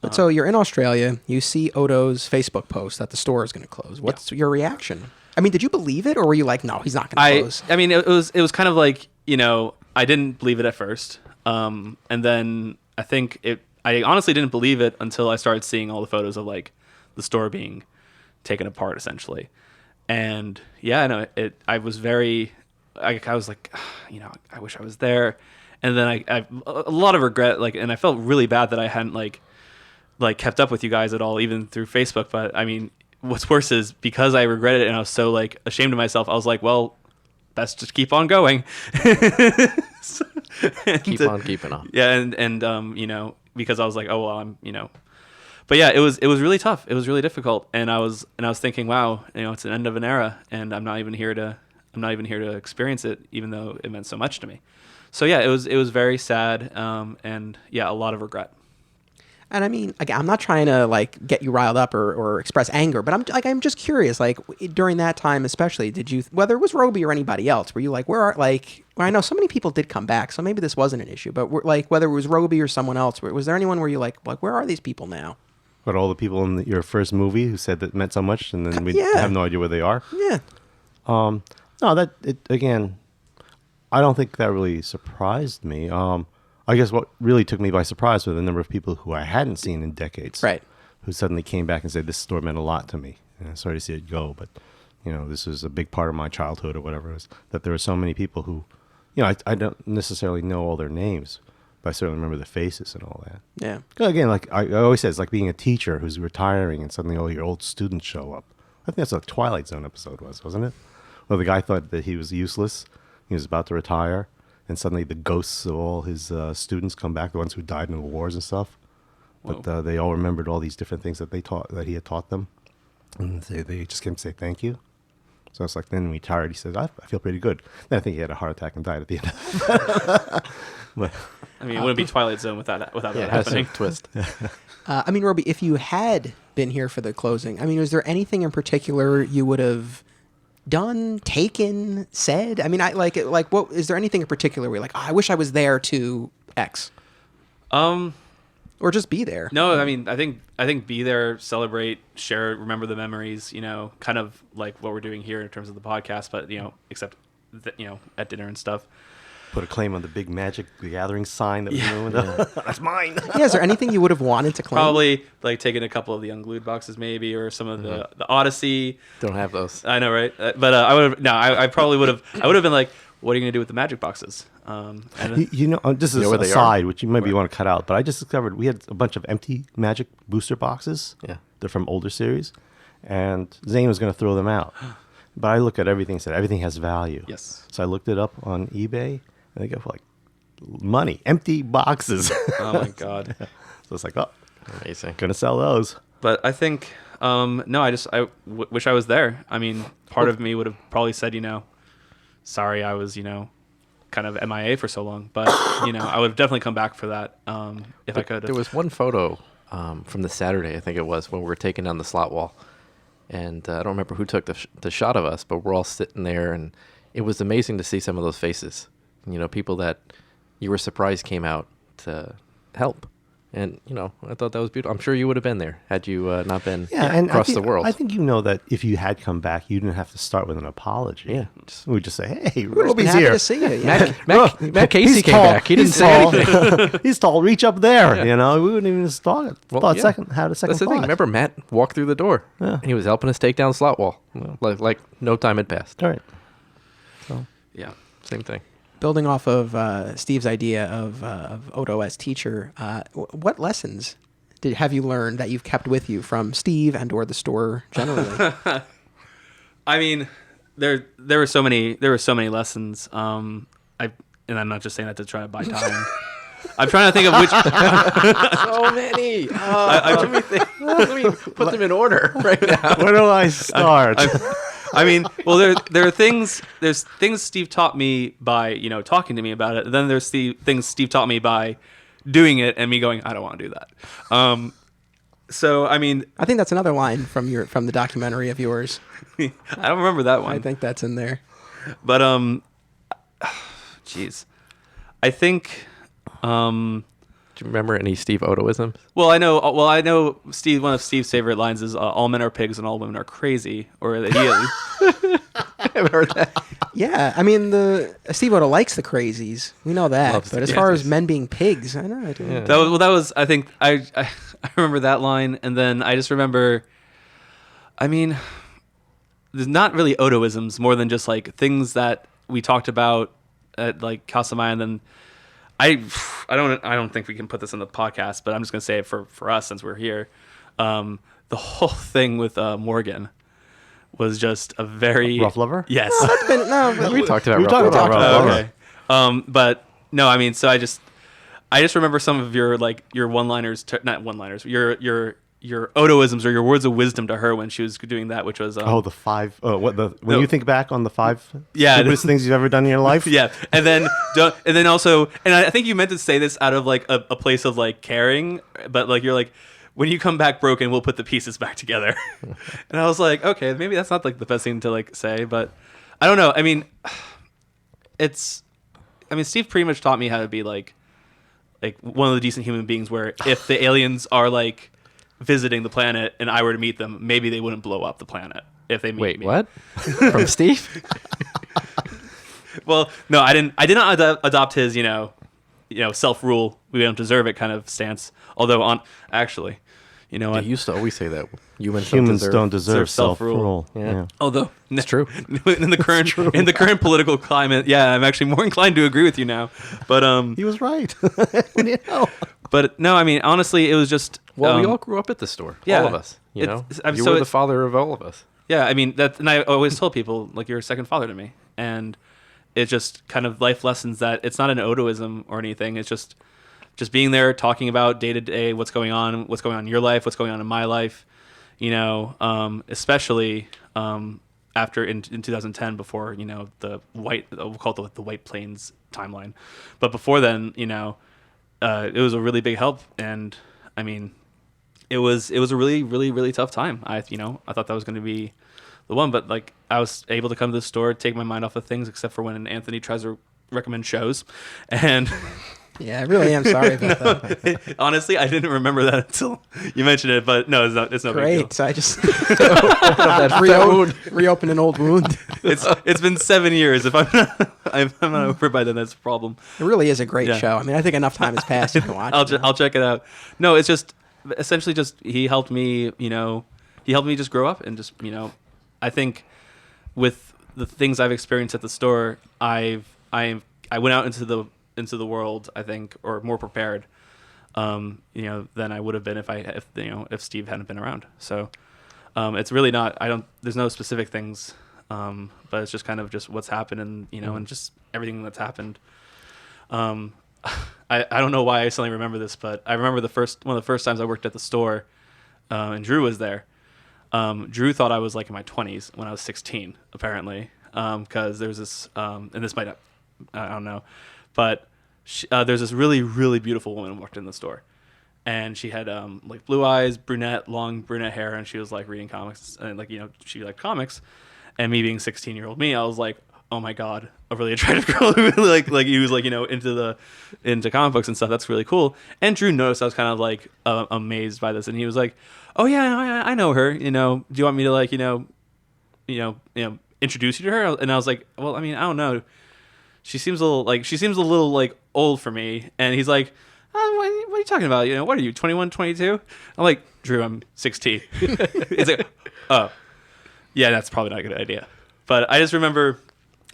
But so you're in Australia, you see Odo's Facebook post that the store is going to close. What's your reaction? I mean, did you believe it, or were you like, no, he's not going to close? I mean, it was kind of I didn't believe it at first, and then I honestly didn't believe it until I started seeing all the photos of the store being taken apart essentially, and yeah, no, I was very, I was I wish I was there, And then I a lot of regret, like, and I felt really bad that I hadn't like kept up with you guys at all, even through Facebook. But I mean, what's worse is because I regretted it and I was so like ashamed of myself, I was like, well, best just keep on going. Keep on keeping on. Yeah, and you know, because I was like, oh well, I'm, you know, but yeah, it was really tough. It was really difficult, and I was thinking, wow, you know, it's an end of an era, and I'm not even here to experience it, even though it meant so much to me. So yeah, it was very sad, and yeah, a lot of regret. And I mean, again, I'm not trying to like get you riled up or express anger, but I'm just curious. Like during that time, especially, did you, whether it was Roby or anybody else, were you like, where are like? Well, I know so many people did come back, so maybe this wasn't an issue. But like, whether it was Roby or someone else, was there anyone where you like where are these people now? But all the people in your first movie who said that meant so much, and then we have no idea where they are. Yeah. No, again, I don't think that really surprised me. I guess what really took me by surprise were the number of people who I hadn't seen in decades. Right. Who suddenly came back and said, this store meant a lot to me. And I'm sorry to see it go, but, you know, this is a big part of my childhood or whatever it is. That there were so many people who, you know, I don't necessarily know all their names, but I certainly remember the faces and all that. Yeah. Again, like I always say, it's like being a teacher who's retiring and suddenly all your old students show up. I think that's what Twilight Zone episode was, wasn't it? Well, the guy thought that he was useless. He was about to retire. And suddenly the ghosts of all his students come back, the ones who died in the wars and stuff. But they all remembered all these different things that he had taught them. And they just came to say thank you. So it's like, then when he retired, he said, I feel pretty good. Then I think he had a heart attack and died at the end of it. But, I mean, it wouldn't be Twilight Zone without that It has happening. some twist. I mean, Roby, if you had been here for the closing, I mean, was there anything in particular you would have done, taken, said? I mean, what is there anything in particular where you're like, oh, I wish I was there to X? Or just be there. No, I mean, I think be there, celebrate, share, remember the memories, you know, kind of like what we're doing here in terms of the podcast, but, you know, except, you know, at dinner and stuff. put a claim on the big Magic the Gathering sign that was in the window. That's mine. Yeah, is there anything you would have wanted to claim? Probably like taking a couple of the unglued boxes, maybe, or some of the Odyssey. Don't have those. I know, right? But I would have. No, I probably would have. I would have been like, "What are you going to do with the Magic boxes?" And You know, this is where a they side, which you maybe want to cut out, but I just discovered we had a bunch of empty Magic booster boxes. Yeah. They're from older series, and Zane was going to throw them out. But I look at everything and said, everything has value. Yes. So I looked it up on eBay, and they go for like money, empty boxes. Oh my god. So it's like, oh, Amazing. going to sell those. But I think no, I wish I was there. I mean, part of me would have probably said, sorry, I was, kind of MIA for so long. But I would have definitely come back for that if I could. There was one photo from the Saturday, I think it was, when we were taking down the slot wall. And I don't remember who took the shot of us, but we're all sitting there, and it was amazing to see some of those faces. People that you were surprised came out to help. And, I thought that was beautiful. I'm sure you would have been there had you not been across the world. I think that if you had come back, you didn't have to start with an apology. Yeah. We'd just say, hey, We're just Roby's happy here. to see you. Yeah. Matt Casey He's came tall. back. He didn't He's say tall. anything. He's tall. Reach up there. We wouldn't even start. Had a second That's the thought. thing. Remember, Matt walked through the door. Yeah. And he was helping us take down the slot wall. Like no time had passed. All right. Yeah. Same thing. Building off of Steve's idea of Odo as teacher, what lessons have you learned that you've kept with you from Steve and or the store generally? I mean, there were so many lessons. And I'm not just saying that to try to buy time. I'm trying to think of which. So many. Let me think. Let me put them in order right now. Where do I start? I mean, well, there are things. There's things Steve taught me by talking to me about it. And then there's the things Steve taught me by doing it, and me going, I don't want to do that. So I mean, I think that's another line from the documentary of yours. I don't remember that one. I think that's in there. But jeez, I think. Do you remember any Steve Odoisms? Well, I know. Steve. One of Steve's favorite lines is "All men are pigs and all women are crazy," or that he. I haven't heard that. Yeah, I mean Steve Odo likes the crazies. We know that. Loves But the as far as crazies. men being pigs, I know. I do. Yeah. That was. I think I remember that line, and then I just remember. I mean, there's not really Odoisms more than just like things that we talked about at like Casamaya, and then don't think we can put this in the podcast, but I'm just gonna say it for us since we're here. The whole thing with Morgan was just a very Rough lover? Yes. We talked about We talked about Rough Rough Lover. Lover. Okay. But no, I mean, so I just remember some of your one-liners, not one-liners, your Odoisms or your words of wisdom to her when she was doing that, which was the 5. When No. you think back on the 5 Yeah. stupidest things you've ever done in your life. yeah, and then also, and I think you meant to say this out of like a place of like caring, but like you're like, when you come back broken, we'll put the pieces back together. And I was like, okay, maybe that's not like the best thing to like say, but I don't know. I mean, Steve pretty much taught me how to be like one of the decent human beings. Where if the aliens are like visiting the planet and I were to meet them, maybe they wouldn't blow up the planet if they meet Wait, me. what? From Steve? Well, no, I did not adopt his, self-rule, we don't deserve it kind of stance. Although actually, you know I what? used to always say that. Humans don't deserve self-rule. self-rule. Yeah. Although It's true. in the current political climate, yeah, I'm actually more inclined to agree with you now. But He was right. What do you know? but no, I mean honestly, it was just Well, we all grew up at the store. yeah. All of us. You know, you so were the father of all of us. Yeah, I mean and I always told people like you're a second father to me, and it's just kind of life lessons that it's not an Odoism or anything. It's just being there, talking about day to day what's going on in your life, what's going on in my life. Especially after in 2010, before the white, we'll call it the White Plains timeline, but before then, it was a really big help, and I mean, it was a really really really tough time. I thought that was going to be the one, but like I was able to come to the store, take my mind off of things, except for when Anthony tries to recommend shows, and. Yeah, I really am sorry about that. Honestly, I didn't remember that until you mentioned it, but no, it's no big deal. Great. So I just That reopened an old wound. It's been 7 years. If I'm not over by then, that's a problem. It really is a great Yeah. show. I mean, I think enough time has passed. You can watch it. I'll check it out. No, it's just essentially just he helped me. He helped me just grow up and just I think with the things I've experienced at the store, I went out into the world, I think, or more prepared, than I would have been if Steve hadn't been around. So, it's really not. There's no specific things, but it's just kind of just what's happened and and just everything that's happened. I don't know why I suddenly remember this, but I remember one of the first times I worked at the store, and Drew was there. Drew thought I was like in my 20s when I was 16, apparently, because there's this, and this might not, I don't know. But there's this really, really beautiful woman who walked in the store. And she had like blue eyes, long brunette hair, and she was like reading comics. And she liked comics. And me being 16-year-old me, I was like, oh my God, a really attractive girl who like he was like, into comic books and stuff. That's really cool. And Drew noticed I was kind of like amazed by this. And he was like, oh yeah, I know her. Do you want me to like, introduce you to her? And I was like, well, I mean, I don't know. She seems a little like old for me. And he's like, oh, what are you talking about? What are you, 21, 22? I'm like, Drew, I'm 16. It's like, oh, yeah, that's probably not a good idea. But I just remember,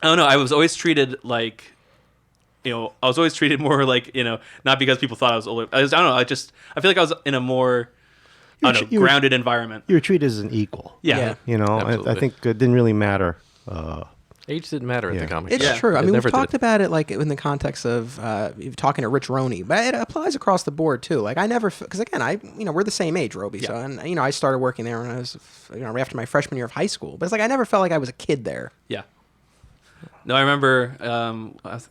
I don't know, I was always treated like, I was always treated more like, not because people thought I was older. I don't know, I feel like I was in a more, grounded environment. You were treated as an equal. Yeah. I think it didn't really matter. Age didn't matter at the comic It's shop. true. I It mean, we've never talked did. about it like in the context of talking to Rich Roney, but it applies across the board too. Like I never, because again, we're the same age, Roby. Yeah. So, and I started working there when I was, after my freshman year of high school. But it's like I never felt like I was a kid there. Yeah. No, I remember.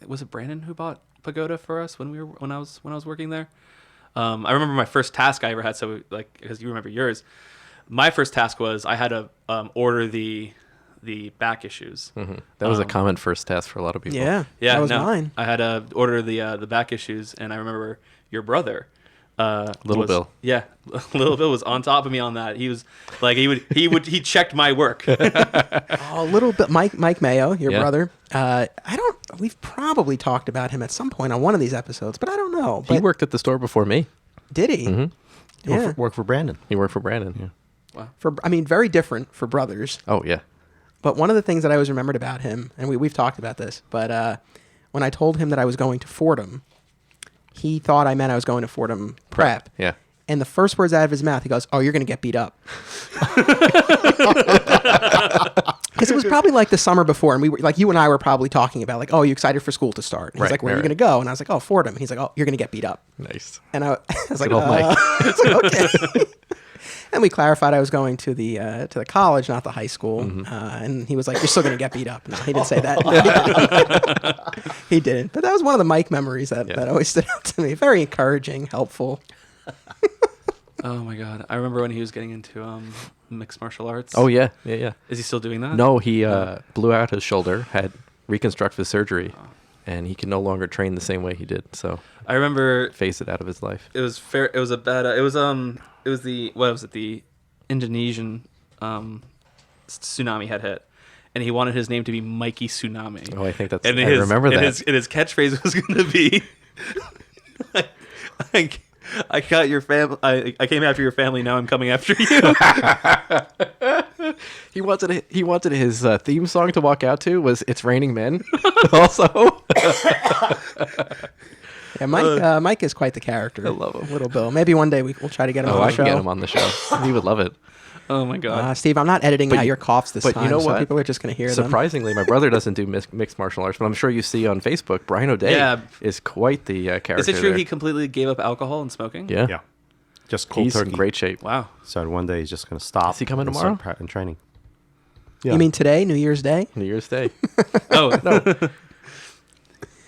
Was it Brandon who bought Pagoda for us when I was working there? I remember my first task I ever had. So like, because you remember yours, my first task was I had to order the back issues. Mm-hmm. That was a common first task for a lot of people. Yeah, Yeah, that was no, mine. I had to order the back issues, and I remember your brother, Little Bill. Yeah, Little Bill was on top of me on that. He was like he checked my work. Oh, a little bit. Mike Maio, your Yeah. brother. We've probably talked about him at some point on one of these episodes, but I don't know. He But worked at the store before me. did he? Mm-hmm. Yeah. Work for Brandon. He worked for Brandon. Yeah. Very different for brothers. Oh, yeah. But one of the things that I always remembered about him, and we've talked about this, but when I told him that I was going to Fordham, he thought I meant I was going to Fordham Prep. Yeah. And the first words out of his mouth, he goes, "Oh, you're going to get beat up." Because it was probably like the summer before, and we were like, you and I were probably talking about like, "Oh, you excited for school to start?" And he's Right, like, "Where are you right. going to go?" And I was like, "Oh, Fordham." And he's like, "Oh, you're going to get beat up." Nice. And I was like, Good old Mike. I was like, "Okay." And we clarified I was going to the college, not the high school. And he was like, "You're still going to get beat up." No, he didn't say that. He didn't. But that was one of the Mike memories that always stood out to me. Very encouraging, helpful. Oh my god, I remember when he was getting into mixed martial arts. Oh yeah. Yeah. Is he still doing that? No, he blew out his shoulder, had reconstructive surgery, and he can no longer train the same way he did. So I remember phased it out of his life. it was fair. It was a bad. It was the what was it? The Indonesian tsunami had hit, and he wanted his name to be Mikey Tsunami. Oh, I think that's. And I remember that. And his catchphrase was going to be, I got your family. I came after your family. Now I'm coming after you. He wanted his theme song to walk out to was "It's Raining Men." Also, Yeah, Mike is quite the character. I love him. Little Bill. Maybe one day we'll try to get him on the I show. can get him on the show. He would love it. Oh my god. Steve, I'm not editing But out you- your coughs this but time, you know so what? people are just going to hear them. Surprisingly, my brother doesn't do mixed martial arts, but I'm sure you see on Facebook, Brian O'Day is quite the character. Is it true there. he completely gave up alcohol and smoking? Yeah. Yeah. Just cold He's turkey. in great shape. Wow. So one day he's just going to stop. Is he coming and tomorrow? start in training. You mean today, New Year's Day? New Year's Day. Oh No.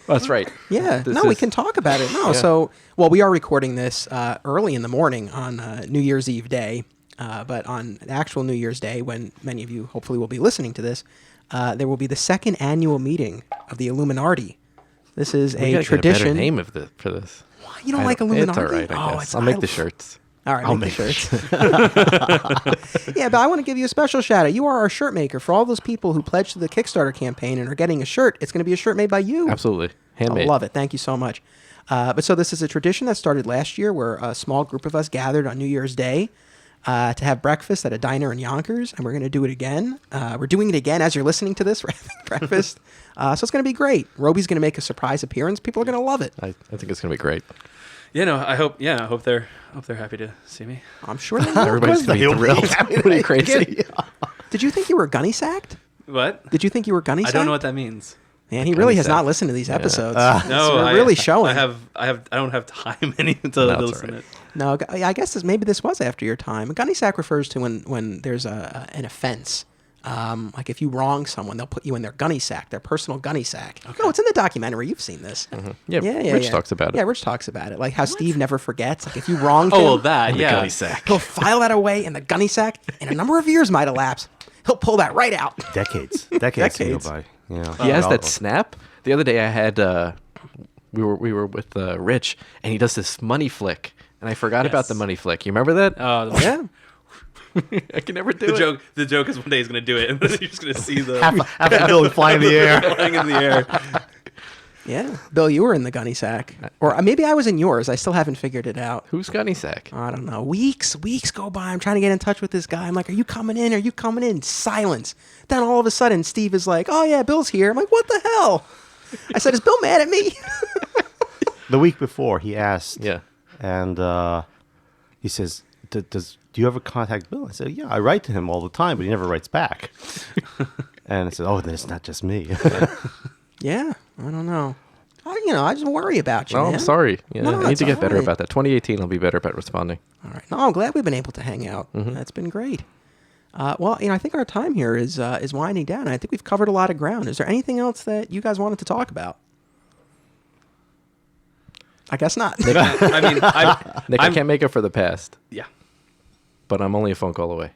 That's right. Yeah. This We is- can talk about it. No, Yeah. so, well, we are recording this early in the morning on New Year's Eve day. But on actual New Year's Day, when many of you hopefully will be listening to this, there will be the second annual meeting of the Illuminati. This is We a gotta tradition. Get a better name for this. You don't like Illuminati? It's all right. I guess. it's I'll make the shirts. All right, make the shirts. Yeah, but I want to give you a special shout out. You are our shirt maker. For all those people who pledged to the Kickstarter campaign and are getting a shirt, it's going to be a shirt made by you. Absolutely. I Handmade. love it. Thank you so much. But so this is a tradition that started last year where a small group of us gathered on New Year's Day to have breakfast at a diner in Yonkers, and we're going to do it again. We're doing it again as you're listening to this. We're having breakfast. So it's going to be great. Roby's going to make a surprise appearance. People are going to love it. I think it's going to be great. Yeah, no, I hope they're happy to see me. I'm sure they will. Everybody's going to be thrilled. Pretty crazy. Did you think you were gunny sacked? What? Did you think you were gunny I sacked? don't know what that means. Man, he really has sacked. not listened to these episodes. No, So we're really showing. I don't have time any to it's listen all to it. No, I guess maybe this was after your time. A gunny sack refers to when there's an offense. Like if you wrong someone, they'll put you in their gunny sack, their personal gunny sack. No, it's in the documentary. You've seen this. Yeah, Rich talks about it. Yeah, Rich talks about it. Like how Steve never forgets. Like if you wronged Oh, him, well, that, yeah. gunny sack. he'll file that away in the gunny sack, and a number of years might elapse. He'll pull that right out. Decades to go by. Yeah. He has that snap. The other day I had we were with Rich, and he does this money flick, and I forgot about the money flick. You remember that? Yeah. I can never do it. The joke is one day he's going to do it, and then you're just going to see the Half a building fly in the air. flying in the air. Yeah. Bill, you were in the gunny sack. Or maybe I was in yours. I still haven't figured it out. Who's gunny sack? I don't know. Weeks go by. I'm trying to get in touch with this guy. I'm like, "Are you coming in? Are you coming in?" Silence. Then all of a sudden, Steve is like, "Oh, yeah, Bill's here." I'm like, "What the hell?" I said, "Is Bill mad at me?" The week before, he asked. Yeah. And he says, do you ever contact Bill? I said, yeah, I write to him all the time, but he never writes back. And I said, oh, then it's not just me. Yeah. I don't know. I just worry about you, Oh, man. I'm sorry. Yeah, No, I need it's to get all better right. about that. 2018, I'll be better about responding. All right. No, I'm glad we've been able to hang out. That's been great. Well, I think our time here is winding down. I think we've covered a lot of ground. Is there anything else that you guys wanted to talk about? I guess not. I mean, Nick, I can't make up for the past, yeah. but I'm only a phone call away.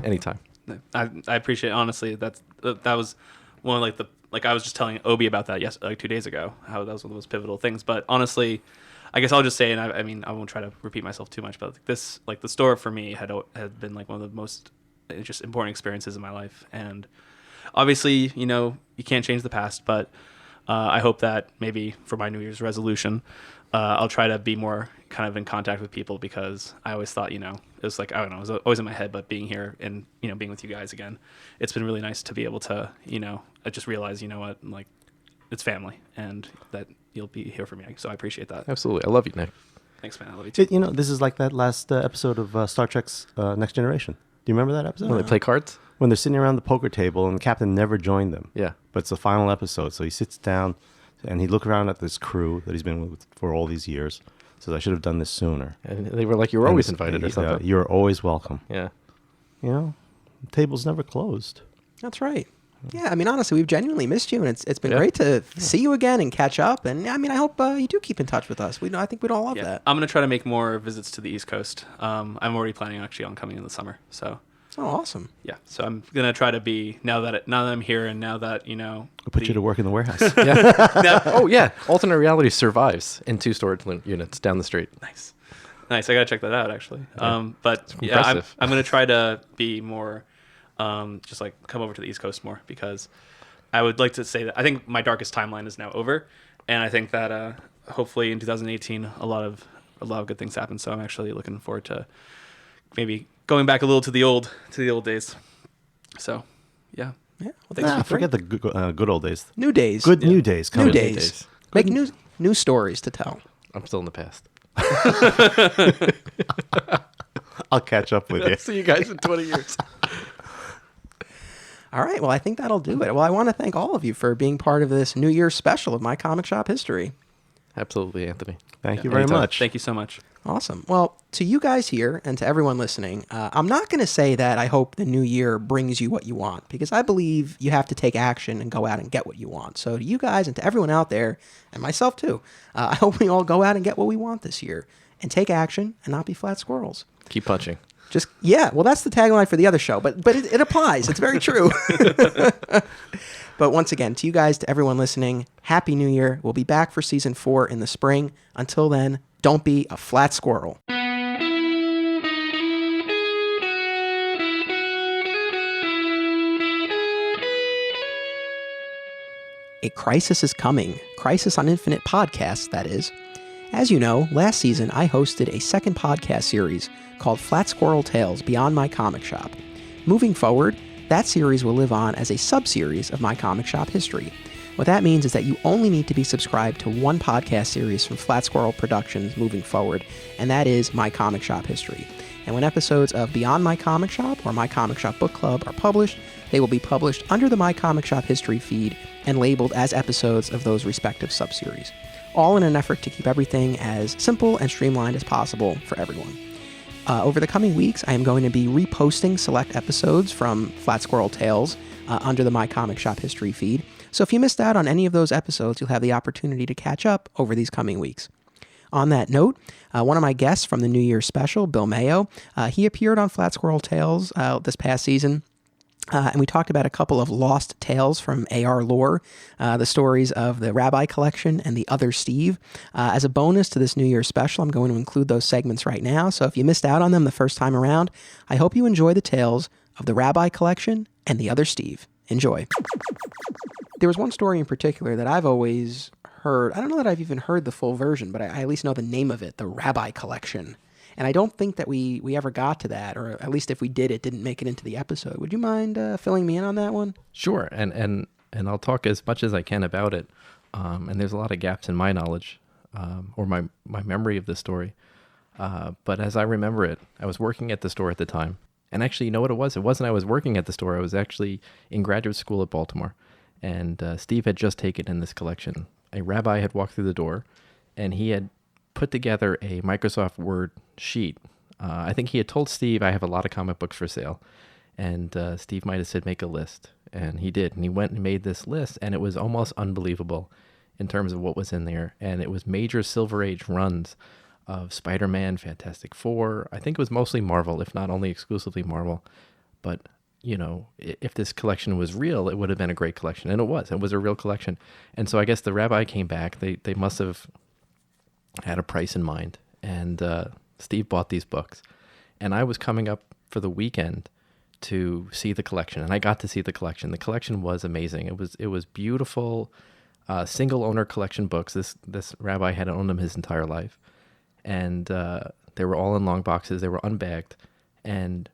Anytime. I appreciate honestly that was one of I was just telling Obi about that 2 days ago, how that was one of those pivotal things. But honestly, I guess I'll just say, and I mean I won't try to repeat myself too much, but this the store for me had been like one of the most just important experiences in my life. And obviously, you can't change the past, but I hope that maybe for my New Year's resolution, I'll try to be more kind of in contact with people, because I always thought, it was like, I don't know, it was always in my head, but being here and, being with you guys again, it's been really nice to be able to, I just realize, what, like, it's family, and that you'll be here for me. So I appreciate that. Absolutely. I love you, Nick. Thanks, man. I love you too. This is like that last episode of Star Trek's Next Generation. Do you remember that episode? When they play cards? When they're sitting around the poker table and the captain never joined them. Yeah. But it's the final episode. So he sits down and he looks around at this crew that he's been with for all these years. Says, I should have done this sooner. And they were like, you were always invited or something. You're always welcome. Yeah. The table's never closed. That's right. Yeah, I mean, honestly, we've genuinely missed you, and it's been great to see you again and catch up. And I mean, I hope you do keep in touch with us. I think we'd all love that. I'm gonna try to make more visits to the East Coast. I'm already planning actually on coming in the summer. So. Oh, awesome. Yeah, so I'm gonna try to be now that I'm here, and now that We'll put you to work in the warehouse. Yeah. Oh yeah. Alternate reality survives in 2 storage units down the street. Nice. I gotta check that out actually. Yeah. But yeah, Impressive. I'm gonna try to be more, just like come over to the East Coast more, because I would like to say that I think my darkest timeline is now over, and I think that hopefully in 2018 a lot of good things happen. So I'm actually looking forward to maybe going back a little to the old days. So yeah. Yeah. Well, thanks. Forget the good old days. New days. Good new days coming. New days. Make new stories to tell. I'm still in the past. I'll catch up with you. See you guys in 20 years. All right. Well, I think that'll do it. Well, I want to thank all of you for being part of this New Year's special of My Comic Shop History. Absolutely, Anthony. Thank you very Anytime. much. Thank you so much. Awesome. Well, to you guys here and to everyone listening, I'm not going to say that I hope the new year brings you what you want, because I believe you have to take action and go out and get what you want. So to you guys and to everyone out there, and myself too, I hope we all go out and get what we want this year and take action and not be flat squirrels. Keep punching. Well, that's the tagline for the other show, but it applies. It's very true. But once again, to you guys, to everyone listening, Happy New Year. We'll be back for season 4 in the spring. Until then, don't be a flat squirrel. A crisis is coming. Crisis on Infinite podcast, that is. As you know, last season I hosted a second podcast series called Flat Squirrel Tales Beyond My Comic Shop. Moving forward, that series will live on as a sub-series of My Comic Shop history. What that means is that you only need to be subscribed to one podcast series from Flat Squirrel Productions moving forward, and that is My Comic Shop history. And when episodes of Beyond My Comic Shop or My Comic Shop Book Club are published, they will be published under the My Comic Shop history feed and labeled as episodes of those respective sub-series, all in an effort to keep everything as simple and streamlined as possible for everyone. Over the coming weeks, I am going to be reposting select episodes from Flat Squirrel Tales under the My Comic Shop history feed. So if you missed out on any of those episodes, you'll have the opportunity to catch up over these coming weeks. On that note, one of my guests from the New Year's special, Bill Maio, he appeared on Flat Squirrel Tales this past season. And we talked about a couple of lost tales from AR lore, the stories of the Rabbi Collection and the Other Steve. As a bonus to this New Year's special, I'm going to include those segments right now. So if you missed out on them the first time around, I hope you enjoy the tales of the Rabbi Collection and the Other Steve. Enjoy. There was one story in particular that I've always heard. I don't know that I've even heard the full version, but I at least know the name of it, the Rabbi Collection. And I don't think that we ever got to that, or at least if we did, it didn't make it into the episode. Would you mind filling me in on that one? Sure, and I'll talk as much as I can about it. And there's a lot of gaps in my knowledge or my memory of the story. But as I remember it, I was working at the store at the time. And actually, you know what it was? It wasn't I was working at the store. I was actually in graduate school at Baltimore. And Steve had just taken in this collection. A rabbi had walked through the door, and he had put together a Microsoft Word sheet. I think he had told Steve, I have a lot of comic books for sale. And Steve might have said, make a list. And he did. And he went and made this list, and it was almost unbelievable in terms of what was in there. And it was major Silver Age runs of Spider-Man, Fantastic Four. I think it was mostly Marvel, if not only exclusively Marvel. But, you know, if this collection was real, it would have been a great collection. And it was. It was a real collection. And so I guess the rabbi came back. They must have had a price in mind. And Steve bought these books. And I was coming up for the weekend to see the collection. And I got to see the collection. The collection was amazing. It was beautiful, single owner collection books. This rabbi had owned them his entire life. And they were all in long boxes. They were unbagged. And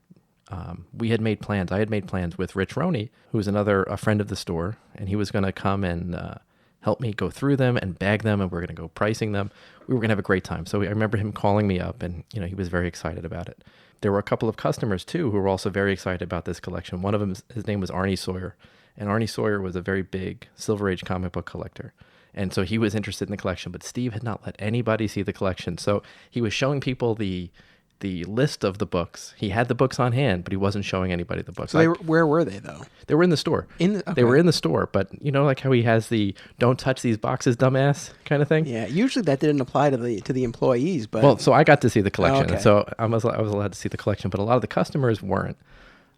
we had made plans. I had made plans with Rich Roney, who was a friend of the store, and he was going to come and help me go through them and bag them, and we're going to go pricing them. We were going to have a great time. So I remember him calling me up, and he was very excited about it. There were a couple of customers too who were also very excited about this collection. One of them, his name was Arnie Sawyer, and Arnie Sawyer was a very big Silver Age comic book collector. And so he was interested in the collection, but Steve had not let anybody see the collection. So he was showing people the list of the books. He had the books on hand, but he wasn't showing anybody the books. So where were they though? They were in the store. Okay. They were in the store, but like how he has the "don't touch these boxes, dumbass" kind of thing. Yeah, usually that didn't apply to the employees, but Well, so I got to see the collection, okay. and so I was allowed to see the collection, but a lot of the customers weren't.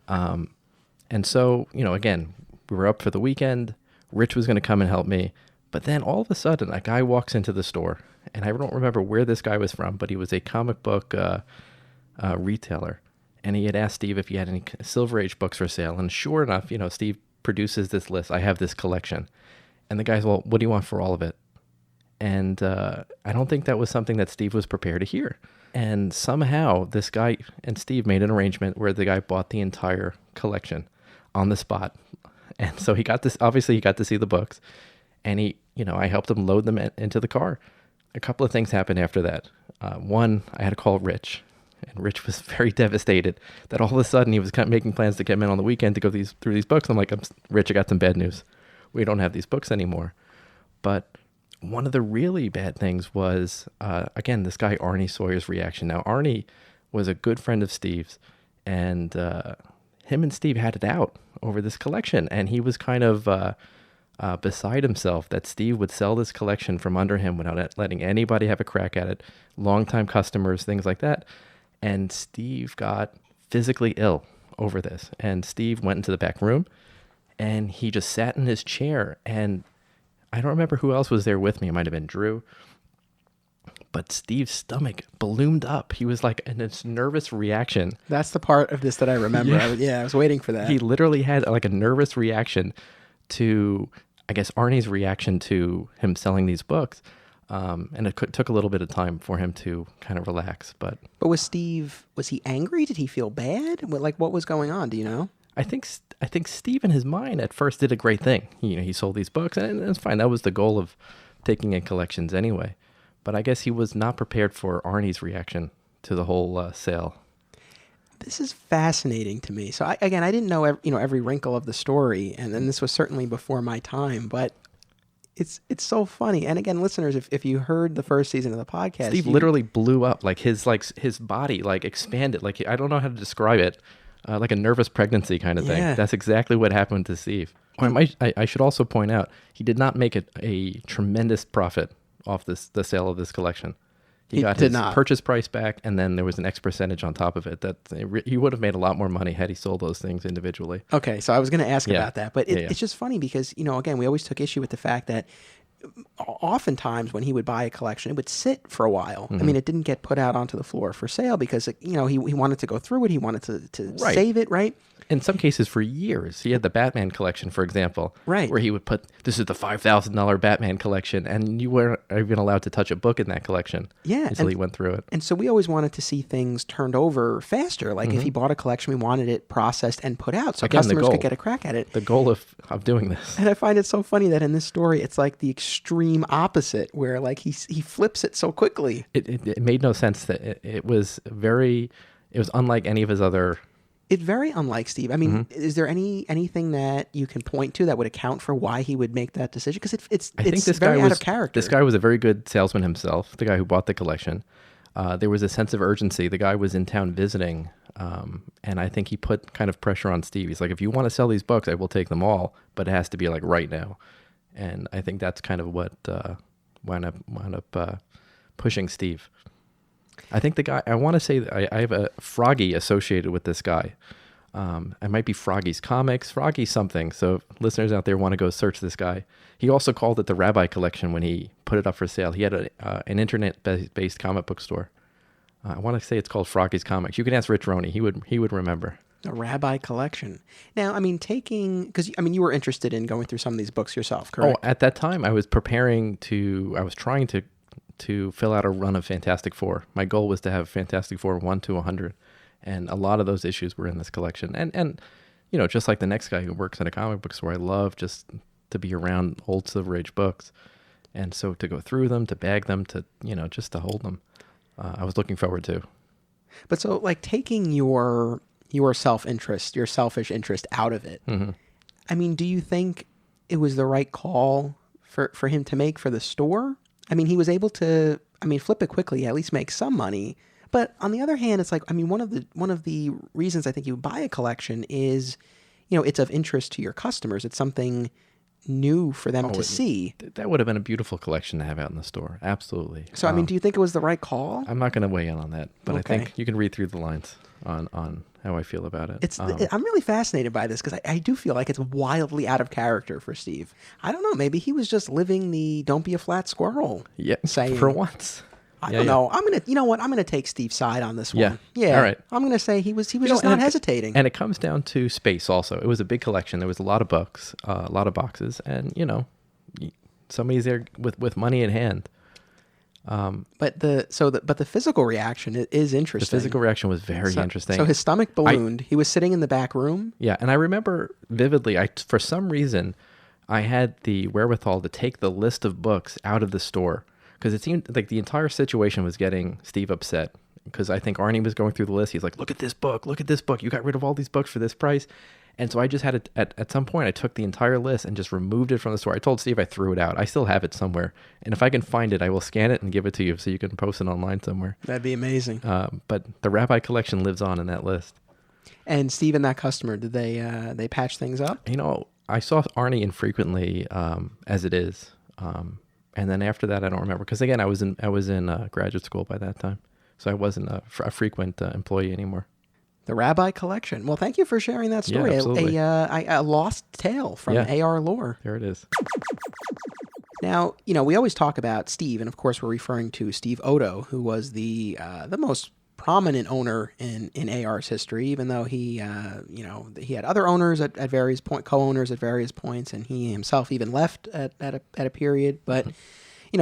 And so again, we were up for the weekend. Rich was going to come and help me, but then all of a sudden, a guy walks into the store, and I don't remember where this guy was from, but he was a comic book retailer, and he had asked Steve if he had any Silver Age books for sale. And sure enough, Steve produces this list. I have this collection, and the guy's, well, what do you want for all of it? And I don't think that was something that Steve was prepared to hear. And somehow this guy and Steve made an arrangement where the guy bought the entire collection on the spot. And so he got to see the books, and I helped him load them into the car. A couple of things happened after that. One, I had to call Rich, and Rich was very devastated that all of a sudden he was kind of making plans to come in on the weekend to go through these books. I'm like, Rich, I got some bad news. We don't have these books anymore. But one of the really bad things was, again, this guy Arnie Sawyer's reaction. Now, Arnie was a good friend of Steve's, and him and Steve had it out over this collection, and he was kind of beside himself that Steve would sell this collection from under him without letting anybody have a crack at it, longtime customers, things like that. And Steve got physically ill over this, and Steve went into the back room, and he just sat in his chair, and I don't remember who else was there with me. It might have been Drew. But Steve's stomach ballooned up. He was like in this nervous reaction. that's the part of this that I remember. Yeah. I was waiting for that. He literally had like a nervous reaction to, I guess, Arnie's reaction to him selling these books. And it took a little bit of time for him to kind of relax. But was he angry? Did he feel bad? What was going on? Do you know? I think Steve in his mind at first did a great thing. He sold these books, and it's fine. That was the goal of taking in collections anyway. But I guess he was not prepared for Arnie's reaction to the whole sale. This is fascinating to me. So I didn't know every wrinkle of the story, and then this was certainly before my time. But it's so funny. And again, listeners, if you heard the first season of the podcast, Steve literally blew up. His body expanded. I don't know how to describe it. Like a nervous pregnancy kind of thing. Yeah. That's exactly what happened to Steve. I should also point out, he did not make a tremendous profit off the sale of this collection. He got his purchase price back, and then there was an X percentage on top of it. He would have made a lot more money had he sold those things individually. Okay, so I was going to ask Yeah. about that, but Yeah. it's just funny because again, we always took issue with the fact that oftentimes when he would buy a collection, it would sit for a while. Mm-hmm. I mean, it didn't get put out onto the floor for sale because he wanted to go through it. He wanted to Right. save it, right? In some cases, for years, he had the Batman collection, for example, Right. where he would put, this is the $5,000 Batman collection, and you weren't even allowed to touch a book in that collection Yeah, until he went through it. And so we always wanted to see things turned over faster. Like Mm-hmm. if he bought a collection, we wanted it processed and put out so Again, the customers goal. could get a crack at it. The goal of doing this. And I find it so funny that in this story, it's like the extreme opposite, where like he flips it so quickly. It made no sense. That it was unlike any of his other. It's very unlike Steve. I mean, Mm-hmm. is there anything that you can point to that would account for why he would make that decision? Because it's I think this very guy out was of character. This guy was a very good salesman himself. The guy who bought the collection. There was a sense of urgency. The guy was in town visiting, and I think he put kind of pressure on Steve. He's like, if you want to sell these books, I will take them all, but it has to be like right now. And I think that's kind of what wound up pushing Steve. I think the guy, I want to say that I have a Froggy associated with this guy. I might be Froggy's Comics, Froggy something. So if listeners out there want to go search this guy. He also called it the Rabbi Collection when he put it up for sale. He had an internet-based comic book store. I want to say it's called Froggy's Comics. You can ask Rich Roney. He would remember. A Rabbi Collection. Now, I mean, because you were interested in going through some of these books yourself, correct? Oh, at that time, I was trying to fill out a run of Fantastic Four. My goal was to have Fantastic Four 1 to 100, and a lot of those issues were in this collection. And just like the next guy who works in a comic book store, I love just to be around old Silver Age books. And so to go through them, to bag them, to, just to hold them, I was looking forward to. But so, like, taking your self-interest, your selfish interest out of it, I mean, do you think it was the right call for him to make for the store? I mean, he was able to, flip it quickly, at least make some money. But on the other hand, it's like, one of the reasons I think you buy a collection is, it's of interest to your customers. It's something new for them to see. That would have been a beautiful collection to have out in the store. Absolutely. So, do you think it was the right call? I'm not going to weigh in on that, but Okay. I think you can read through the lines on how I feel about it. I'm really fascinated by this because I do feel like it's wildly out of character for Steve. I don't know. Maybe he was just living the "don't be a flat squirrel" saying. For once. I don't know. I'm gonna take Steve's side on this one. Yeah. Yeah. All right. I'm gonna say he was just not hesitating. And it comes down to space also. It was a big collection. There was a lot of books, a lot of boxes, and somebody's there with money in hand. But the physical reaction is The interesting. physical reaction was very interesting. So his stomach ballooned. He was sitting in the back room. Yeah, and I remember vividly, for some reason, I had the wherewithal to take the list of books out of the store because it seemed like the entire situation was getting Steve upset because I think Arnie was going through the list. He's like, look at this book. You got rid of all these books for this price. And so I just had it, at some point, I took the entire list and just removed it from the store. I told Steve I threw it out. I still have it somewhere. And if I can find it, I will scan it and give it to you so you can post it online somewhere. That'd be amazing. But the Rabbi collection lives on in that list. And Steve and that customer, did they patch things up? I saw Arnie infrequently as it is. And then after that, I don't remember. Because again, I was in graduate school by that time. So I wasn't a frequent employee anymore. The Rabbi collection. Well, thank you for sharing that story. Yeah, absolutely. A lost tale from AR lore. There it is. Now, we always talk about Steve, and of course we're referring to Steve Odo, who was the most prominent owner in AR's history, even though he had other owners at various co-owners at various points, and he himself even left at a period. But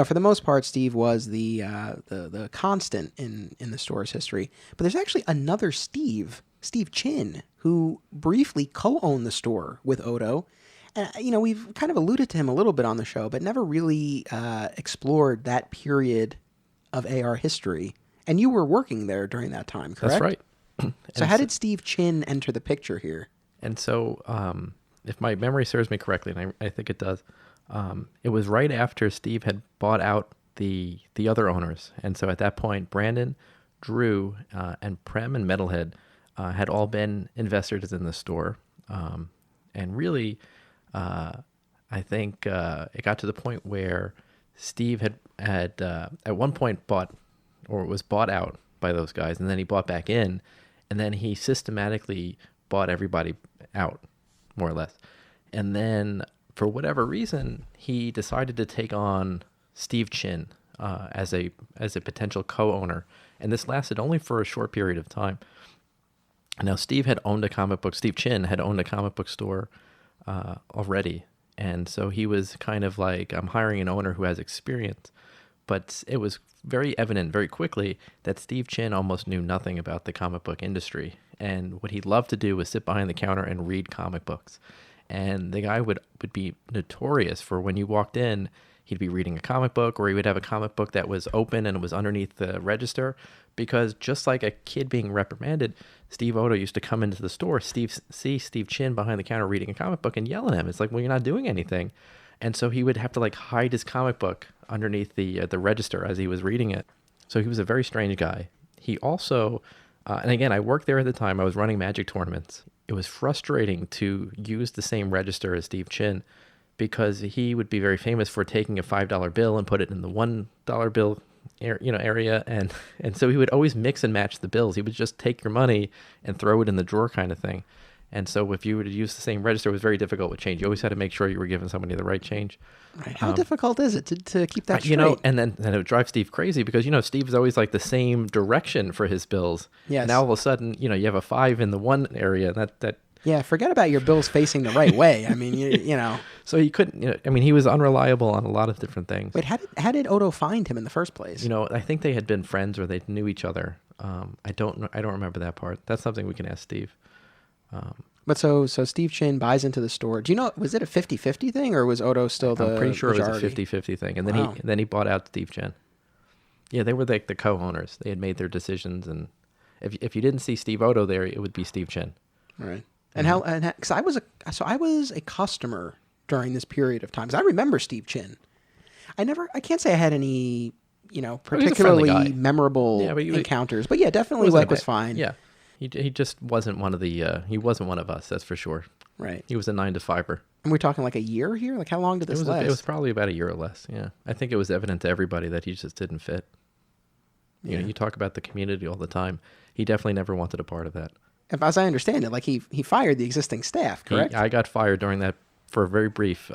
for the most part, Steve was the constant in the store's history. But there's actually another Steve Chin, who briefly co-owned the store with Odo. And, we've kind of alluded to him a little bit on the show, but never really explored that period of AR history. And you were working there during that time, correct? That's right. So how did Steve Chin enter the picture here? And so, if my memory serves me correctly, and I think it does, it was right after Steve had bought out the other owners. And so at that point, Brandon, Drew, and Prem and Metalhead had all been investors in the store. And really, I think it got to the point where Steve had at one point was bought out by those guys, and then he bought back in, and then he systematically bought everybody out, more or less. And then, for whatever reason, he decided to take on Steve Chin as a potential co-owner, and this lasted only for a short period of time. Now, Steve Chin had owned a comic book store already, and so he was kind of like, I'm hiring an owner who has experience. But it was very evident very quickly that Steve Chin almost knew nothing about the comic book industry. And what he loved to do was sit behind the counter and read comic books. And the guy would be notorious for when you walked in, he'd be reading a comic book, or he would have a comic book that was open and it was underneath the register. Because just like a kid being reprimanded, Steve Odo used to come into the store, see Steve Chin behind the counter reading a comic book and yell at him. It's like, well, you're not doing anything. And so he would have to hide his comic book underneath the register as he was reading it. So he was a very strange guy. He also, and again, I worked there at the time. I was running Magic tournaments. It was frustrating to use the same register as Steve Chin because he would be very famous for taking a $5 bill and put it in the $1 bill area. And so he would always mix and match the bills. He would just take your money and throw it in the drawer kind of thing. And so if you were to use the same register, it was very difficult with change. You always had to make sure you were giving somebody the right change. Right. How difficult is it to keep that straight? And then it would drive Steve crazy because, Steve is always like the same direction for his bills. Yes. And now all of a sudden, you have a 5 in the one area. That Yeah, forget about your bills facing the right way. I mean, you know. So he couldn't, he was unreliable on a lot of different things. Wait, how did Odo find him in the first place? I think they had been friends or they knew each other. I don't remember that part. That's something we can ask Steve. But so Steve Chin buys into the store. Do you know, was it a 50-50 thing, or was Odo still the I'm pretty sure majority? it was a 50-50 thing. And then Wow. he bought out Steve Chen. Yeah, they were like the co-owners. They had made their decisions, and if you didn't see Steve Odo there, it would be Steve Chen. Right. And because I was a customer during this period of time. 'Cause I remember Steve Chin. I can't say I had any, was a friendly particularly guy. memorable Yeah, but encounters. But yeah, definitely Wasn't a was bad- fine. Yeah, he just wasn't one of the. He wasn't one of us. That's for sure. Right. He was a 9 to 5er. And we're talking like a year here? Like how long did this last? It was probably about a year or less. Yeah, I think it was evident to everybody that he just didn't fit. You know, you talk about the community all the time. He definitely never wanted a part of that. As I understand it, like he fired the existing staff, correct? I got fired during that for a very brief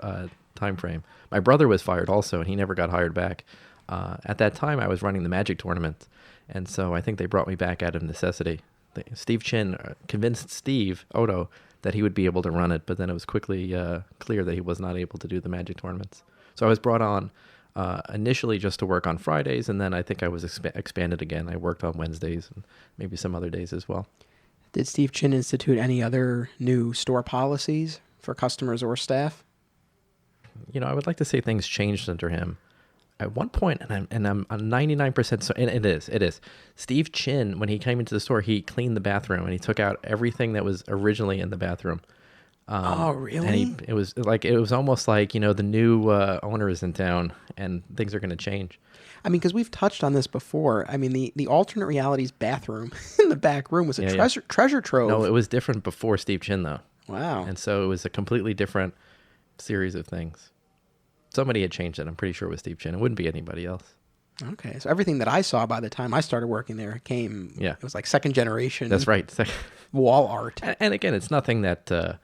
time frame. My brother was fired also, and he never got hired back. At that time, I was running the Magic tournament, and so I think they brought me back out of necessity. Steve Chin convinced Steve Odo that he would be able to run it, but then it was quickly clear that he was not able to do the Magic tournaments. So I was brought on initially just to work on Fridays, and then I think I was expanded again. I worked on Wednesdays and maybe some other days as well. Did Steve Chin institute any other new store policies for customers or staff? You know, I would like to say things changed under him. At one point, and I'm 99% so, and it is. Steve Chin, when he came into the store, he cleaned the bathroom and he took out everything that was originally in the bathroom. Oh, really? And it was almost like, you know, the new owner is in town and things are going to change. I mean, because we've touched on this before. I mean, the alternate realities bathroom in the back room was a treasure trove. No, it was different before Steve Chin, though. Wow. And so it was a completely different series of things. Somebody had changed it. I'm pretty sure it was Steve Chin. It wouldn't be anybody else. Okay, so everything that I saw by the time I started working there came. Yeah. It was like second generation. That's right. Wall art. And again, it's nothing that a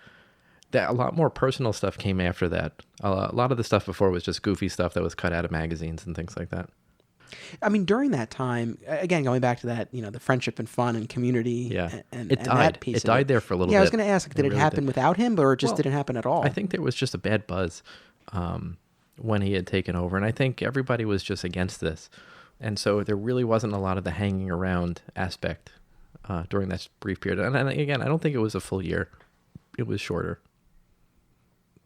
lot more personal stuff came after that. A lot of the stuff before was just goofy stuff that was cut out of magazines and things like that. I mean, during that time, again, going back to that, you know, the friendship and fun and community. Yeah. And It died. that piece. It of died there for a little Yeah, I was bit. going to ask, did it really happen did. without him, or it just Well, didn't happen at all? I think there was just a bad buzz when he had taken over, and I think everybody was just against this. And so there really wasn't a lot of the hanging around aspect during that brief period. And again, I don't think it was a full year. It was shorter.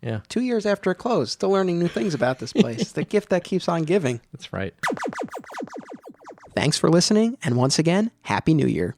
Yeah. 2 years after it closed, still learning new things about this place. The gift that keeps on giving. That's right. Thanks for listening, and once again, Happy New Year.